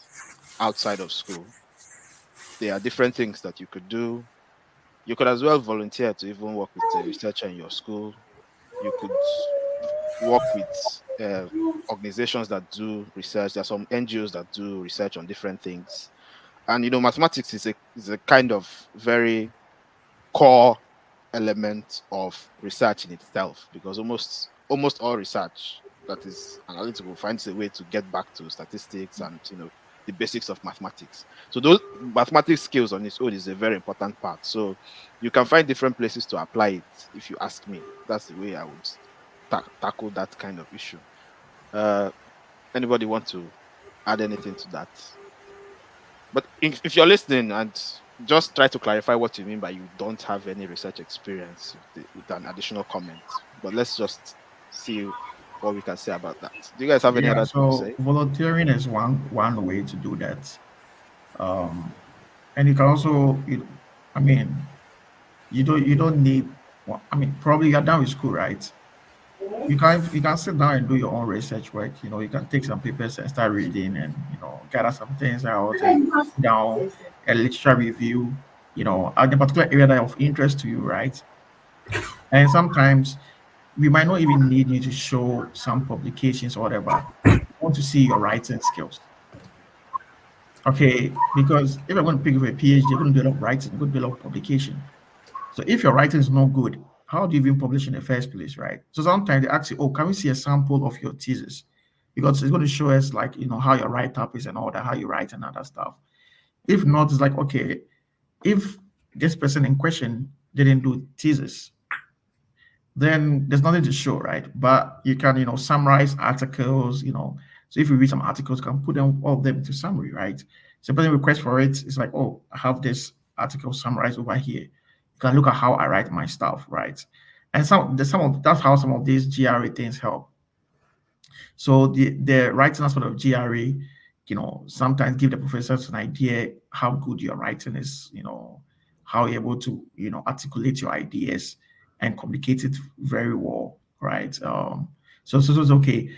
outside of school. There are different things that you could do. You could as well volunteer to even work with a researcher in your school. You could work with organizations that do research. There are some NGOs that do research on different things. And mathematics is a kind of very core element of research in itself, because almost all research that is analytical finds a way to get back to statistics and the basics of mathematics. So those mathematics skills on its own is a very important part. So you can find different places to apply it. If you ask me, that's the way I would tackle that kind of issue. Anybody want to add anything to that? But if you're listening, and just try to clarify what you mean by you don't have any research experience with an additional comment. But let's just see what we can say about that. Do you guys have any Yeah, other thing to so say? volunteering is one way to do that. And you can also, I mean, you don't need. Well, I mean, probably you're done with school, right? You can sit down and do your own research work. You can take some papers and start reading, and gather some things out and put down a literature review. At the particular area that of interest to you, right? And sometimes we might not even need you to show some publications or whatever. We want to see your writing skills. Okay, because if I'm going to pick up a PhD, you're going to do a lot of writing, you're going to do a lot of publication. So if your writing is not good, how do you even publish in the first place, right? So sometimes they ask you, oh, can we see a sample of your thesis? Because it's going to show us like, how your write-up is and all that, how you write and other stuff. If not, it's like, okay, if this person in question didn't do thesis, then there's nothing to show, right? But you can, summarize articles, So if you read some articles, you can put them all of them into summary, right? So when you request for it, it's like, oh, I have this article summarized over here. You can look at how I write my stuff, right? And that's how some of these GRE things help. So the writing aspect of GRE, sometimes give the professors an idea how good your writing is, how you're able to, articulate your ideas and communicate it very well, right? So it's okay.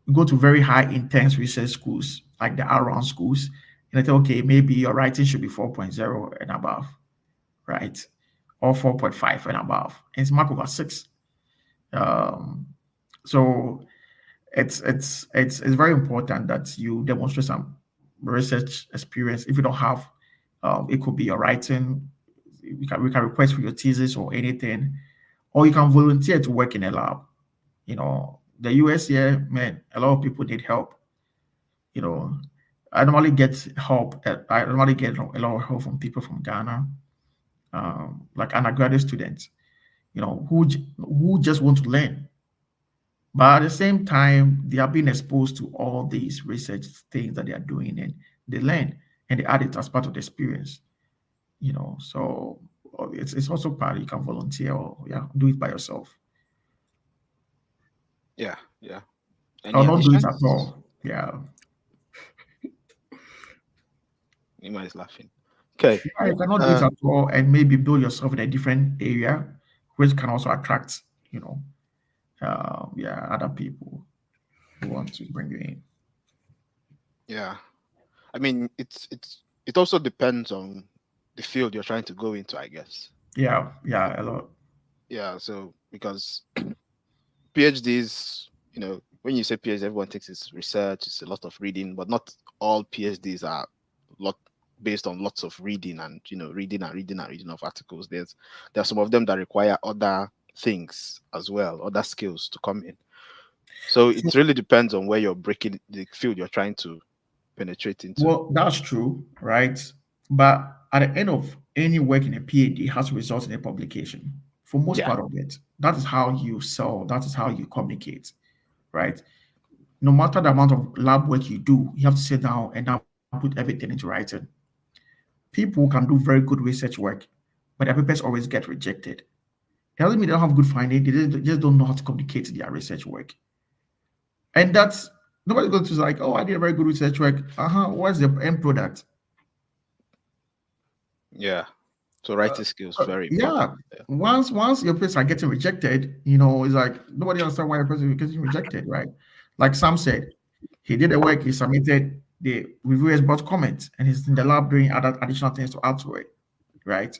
You go to very high intense research schools like the R-round schools, and I say, okay, maybe your writing should be 4.0 and above, right? Or 4.5 and above. And it's mark over 6. Um, so it's very important that you demonstrate some research experience. If you don't have, it could be your writing. We can request for your thesis or anything, or you can volunteer to work in a lab. The US here, man, a lot of people need help. You know, I normally get help. I normally get a lot of help from people from Ghana. like undergraduate students, who just want to learn. But at the same time, they are being exposed to all these research things that they are doing, and they learn and they add it as part of the experience. So it's also part you can volunteer or do it by yourself. Yeah. Or Any not do it additions? at all. Yeah. Nima is laughing. Okay. Yeah, you cannot do it at all, and maybe build yourself in a different area, which can also attract, other people who want to bring you in. Yeah. I mean, it also depends on the field you're trying to go into, I guess. Yeah, a lot. Yeah. So because PhDs, when you say PhD, everyone thinks it's research, it's a lot of reading, but not all PhDs are lot based on lots of reading and reading of articles. There are some of them that require other things as well, other skills to come in. So it really depends on where you're breaking the field you're trying to penetrate into. Well, that's true, right? But at the end of any work in a PhD has to result in a publication. For most part of it, that is how you sell, that is how you communicate, right? No matter the amount of lab work you do, you have to sit down and now put everything into writing. People can do very good research work, but their papers always get rejected. It doesn't mean they don't have good finding, they just don't know how to communicate their research work. And that's nobody goes to like, oh, I did a very good research work. What's the end product? Yeah. So writing skills very important. Yeah. Once your papers are getting rejected, it's like nobody understands why your papers are getting rejected, right? Like Sam said, he did the work, he submitted, the reviewers brought comments, and he's in the lab doing other additional things to add to it, right?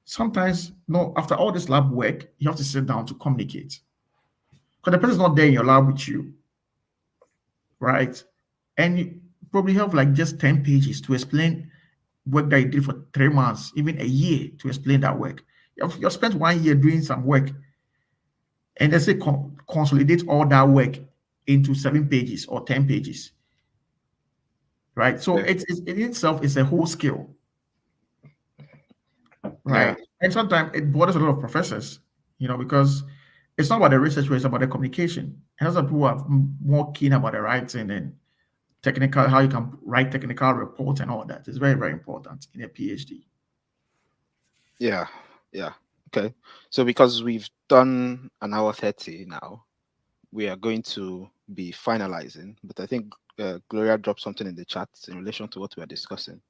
Sometimes, no, after all this lab work, you have to sit down to communicate. Because the person's not there in your lab with you, right? And you probably have like just 10 pages to explain work that you did for 3 months, even a year to explain that work. You've spent 1 year doing some work, and they say consolidate all that work into 7 pages or 10 pages, right? So it in itself is a whole skill, right? Yeah. And sometimes it bothers a lot of professors, because it's not about the research, it's about the communication. And other people are more keen about the writing and technical, how you can write technical reports and all that. It's very, very important in a PhD. Yeah. Okay. So because we've done an hour 30 now, we are going to be finalizing. But I think Gloria dropped something in the chat in relation to what we are discussing.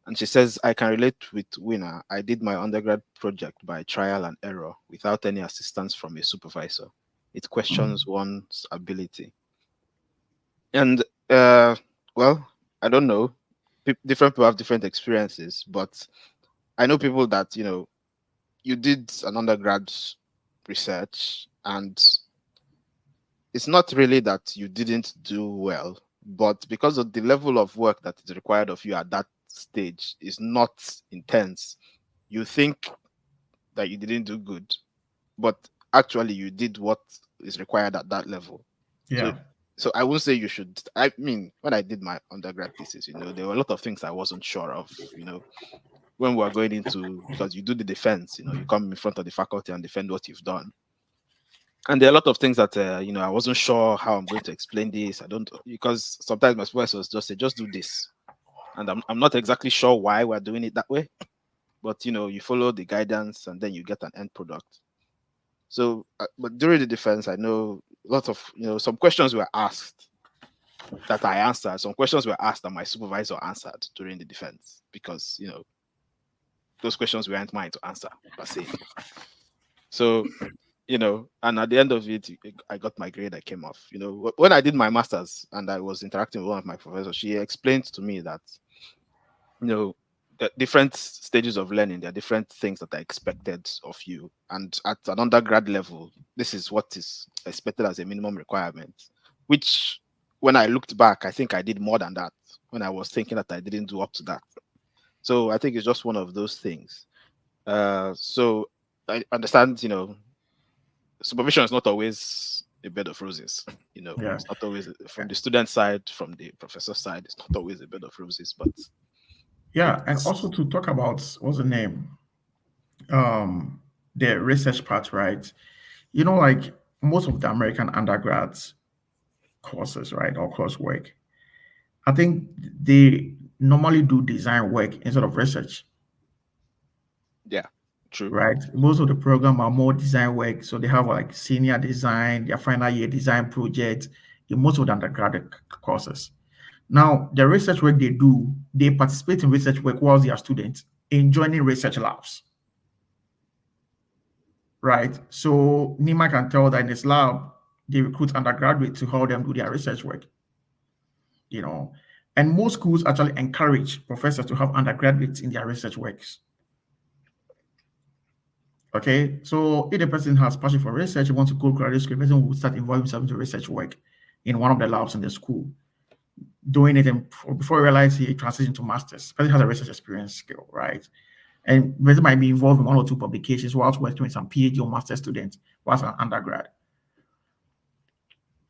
And she says, I can relate with Winner. I did my undergrad project by trial and error without any assistance from a supervisor. It questions one's ability. And, well, I don't know. Different people have different experiences, but I know people that, you did an undergrad research and it's not really that you didn't do well, but because of the level of work that is required of you at that stage is not intense, you think that you didn't do good, but actually you did what is required at that level. Yeah. So I won't say you should. I mean, when I did my undergrad thesis, there were a lot of things I wasn't sure of, when we were going into, because you do the defense, you come in front of the faculty and defend what you've done. And there are a lot of things that, I wasn't sure how I'm going to explain this. I don't, because sometimes my supervisors just say, just do this. And I'm not exactly sure why we're doing it that way. But, you follow the guidance and then you get an end product. So, but during the defense, I know lots of, some questions were asked that I answered. Some questions were asked that my supervisor answered during the defense because, those questions weren't mine to answer, per se. So, and at the end of it, I got my grade. I came off. When I did my master's and I was interacting with one of my professors, she explained to me that, the different stages of learning, there are different things that are expected of you. And at an undergrad level, this is what is expected as a minimum requirement, which when I looked back, I think I did more than that when I was thinking that I didn't do up to that. So I think it's just one of those things. So I understand, supervision is not always a bed of roses. It's not always from the student side, from the professor side, it's not always a bed of roses. But and also to talk about what's the name? the research part, right? You know, like most of the American undergrads courses, right, or coursework, I think they normally do design work instead of research. Yeah, true. Right. Most of the program are more design work. So they have like senior design, their final year design project in most of the undergraduate courses. Now, the research work they do, they participate in research work whilst they are students in joining research labs. Right. So Nima can tell that in this lab, they recruit undergraduates to help them do their research work. You know, and most schools actually encourage professors to have undergraduates in their research works. Okay, so if the person has passion for research, he wants to go graduate school, the person will start involving himself into research work in one of the labs in the school, doing it before he realizes he transitions to masters. The person has a research experience skill, right? And the person might be involved in one or two publications whilst working with some PhD or master students whilst an undergrad.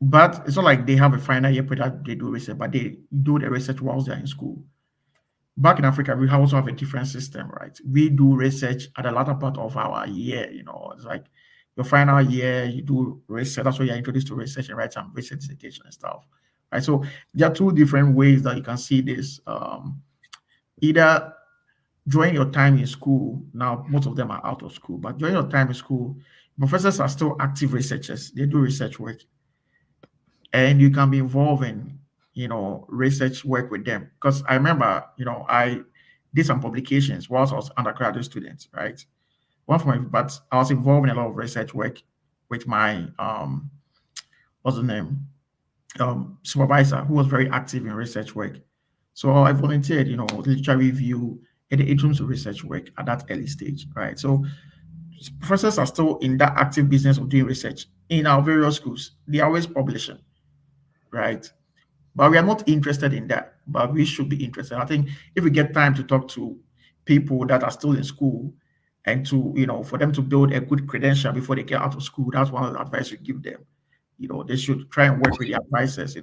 But it's not like they have a final year project they do research, but they do the research whilst they're in school. Back in Africa, we also have a different system, right? We do research at the latter part of our year. You know, it's like your final year, you do research. That's why you're introduced to research and write some research dissertation and stuff, right? So there are two different ways that you can see this. Either during your time in school, now most of them are out of school, but during your time in school, professors are still active researchers. They do research work, and you can be involved in research work with them. Because I remember, I did some publications whilst I was undergraduate student, right? But I was involved in a lot of research work with my what's the name? Supervisor, who was very active in research work. So I volunteered, literature review and the entrance to research work at that early stage, right? So professors are still in that active business of doing research in our various schools. They are always publishing, right? But we are not interested in that, but we should be interested. I think if we get time to talk to people that are still in school and to, for them to build a good credential before they get out of school, that's one of the advice we give them. They should try and work with the advisors,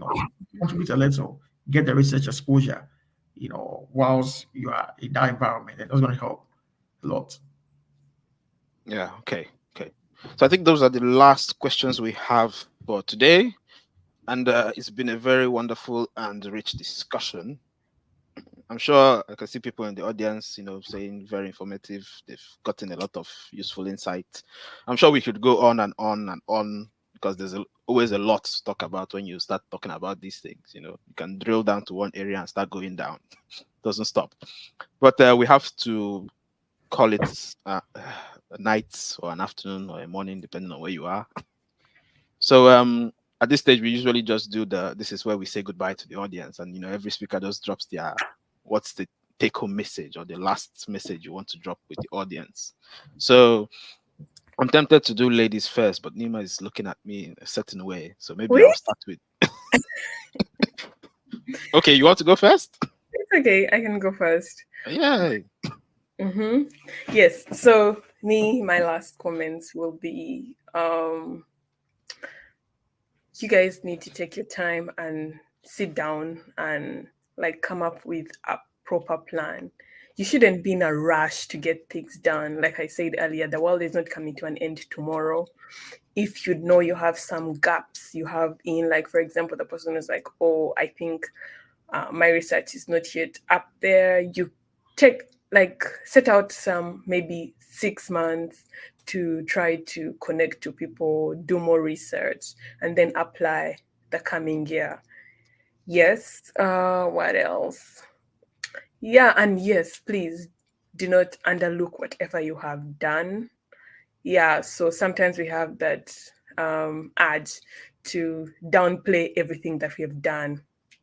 contribute a little, get the research exposure, whilst you are in that environment. And that's going to help a lot. Yeah, okay. So I think those are the last questions we have for today. And it's been a very wonderful and rich discussion. I'm sure I can see people in the audience, saying very informative. They've gotten a lot of useful insight. I'm sure we could go on and on and on because there's always a lot to talk about when you start talking about these things. You can drill down to one area and start going down. Doesn't stop. But we have to call it a night or an afternoon or a morning, depending on where you are. So at this stage, we usually just do this is where we say goodbye to the audience, and every speaker just drops their what's the take-home message or the last message you want to drop with the audience. So I'm tempted to do ladies first, but Nima is looking at me in a certain way, so maybe I'll start with. Okay, you want to go first? It's okay, I can go first. Yay. Yes. So my last comments will be. You guys need to take your time and sit down and come up with a proper plan. You shouldn't be in a rush to get things done. Like I said earlier, the world is not coming to an end tomorrow. If you have some gaps you have in, for example, the person is like, oh, I think my research is not yet up there. You set out some maybe 6 months to try to connect to people, do more research, and then apply the coming year. Yes. What else? Yeah, and yes, please do not underlook whatever you have done. Yeah, so sometimes we have that urge to downplay everything that we have done,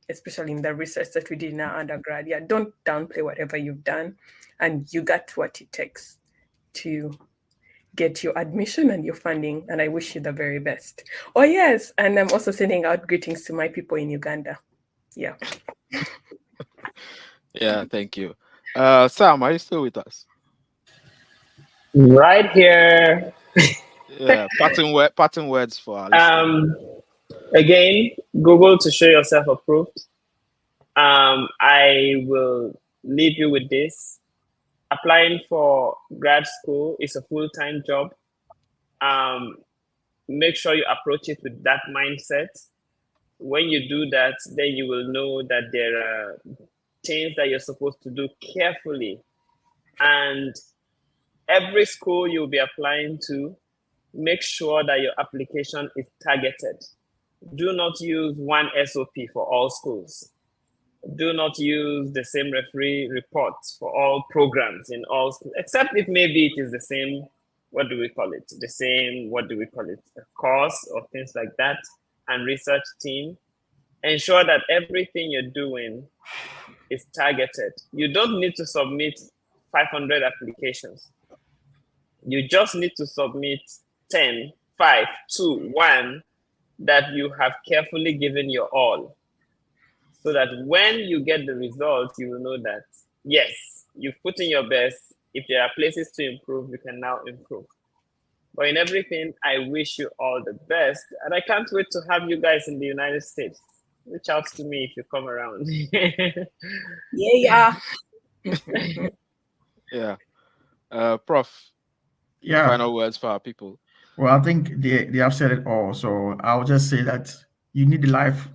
especially in the research that we did in our undergrad. Yeah, don't downplay whatever you've done, and you got what it takes to get your admission and your funding, and I wish you the very best. Oh yes, and I'm also sending out greetings to my people in Uganda. Yeah. Yeah, thank you. Sam, are you still with us? Right here. Yeah, parting words for our listeners. Again, Google to show yourself approved. I will leave you with this. applying for grad school is a full-time job. Make sure you approach it with that mindset. When you do that, then you will know that there are things that you're supposed to do carefully. And every school you'll be applying to, make sure that your application is targeted. Do not use one SOP for all schools. Do not use the same referee reports for all programs in all schools, except if maybe it is the same, what do we call it? The same, what do we call it? A course or things like that, and research team. Ensure that everything you're doing is targeted. You don't need to submit 500 applications. You just need to submit 10, 5, 2, 1 that you have carefully given your all. So that when you get the results, you will know that, yes, you've put in your best. If there are places to improve, you can now improve. But in everything, I wish you all the best. And I can't wait to have you guys in the United States. Reach out to me if you come around. Yeah. Yeah. Prof, Yeah. final words for our people. Well, I think they have said it all. So I'll just say that you need the life,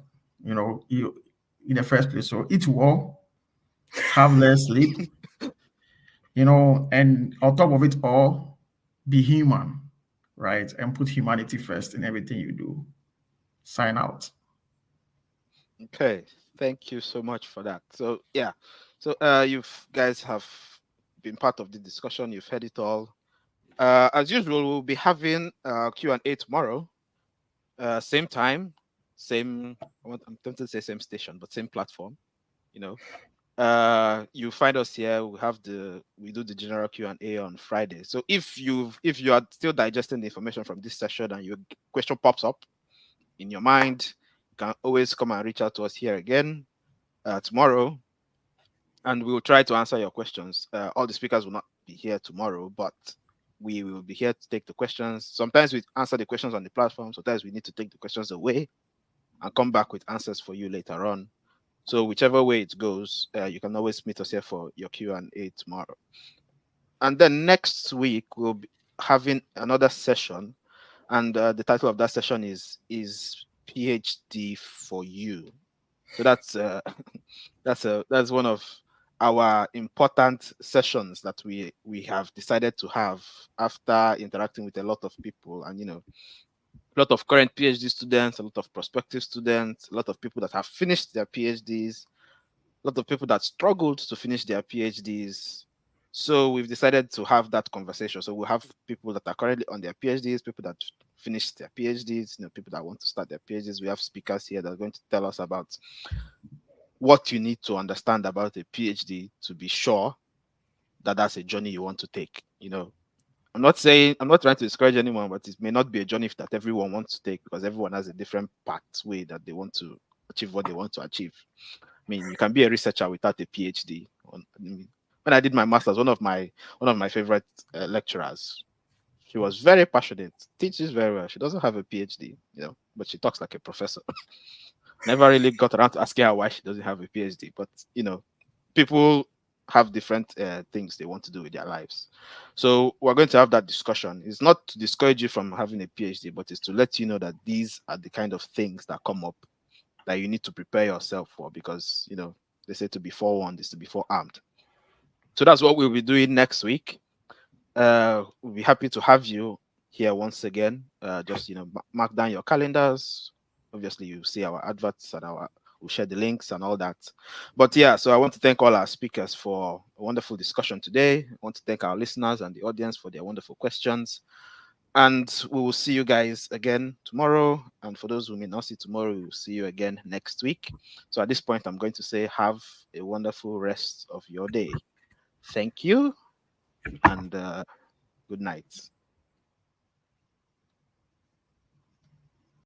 you in the first place. So eat well, have less sleep, and on top of it all, be human, right? And put humanity first in everything you do. Sign out. Okay, thank you so much for that. So yeah, so you guys have been part of the discussion. You've heard it all. As usual, we'll be having Q&A tomorrow. Same time, same. I'm tempted to say same station, but same platform. You find us here. We do the general Q&A on Friday. So if you are still digesting the information from this session and your question pops up in your mind, you can always come and reach out to us here again tomorrow, and we will try to answer your questions. All the speakers will not be here tomorrow, but we will be here to take the questions. Sometimes we answer the questions on the platform. Sometimes we need to take the questions away and come back with answers for you later on. So whichever way it goes, you can always meet us here for your Q&A tomorrow. And then next week, we'll be having another session. And the title of that session is PhD for You. So that's that's one of our important sessions that we have decided to have after interacting with a lot of people, and a lot of current PhD students, a lot of prospective students, a lot of people that have finished their PhDs, a lot of people that struggled to finish their PhDs. So we've decided to have that conversation. So we'll have people that are currently on their PhDs, people that finished their PhDs, people that want to start their PhDs. We have speakers here that are going to tell us about what you need to understand about a PhD to be sure that that's a journey you want to take. I'm not trying to discourage anyone, but it may not be a journey that everyone wants to take, because everyone has a different pathway that they want to achieve what they want to achieve. I mean, you can be a researcher without a PhD. When I did my master's, one of my favorite lecturers, she was very passionate, teaches very well. She doesn't have a PhD, but she talks like a professor. Never really got around to asking her why she doesn't have a PhD, but people have different things they want to do with their lives. So we're going to have that discussion. It's not to discourage you from having a PhD, but it's to let you know that these are the kind of things that come up that you need to prepare yourself for, because they say to be forewarned is to be forearmed. So that's what we'll be doing next week. We'll be happy to have you here once again. Just mark down your calendars. Obviously, you see our adverts and we'll share the links and all that. But yeah, so I want to thank all our speakers for a wonderful discussion today. I want to thank our listeners and the audience for their wonderful questions. And we will see you guys again tomorrow. And for those who may not see tomorrow, we will see you again next week. So at this point, I'm going to say have a wonderful rest of your day. Thank you, and good night.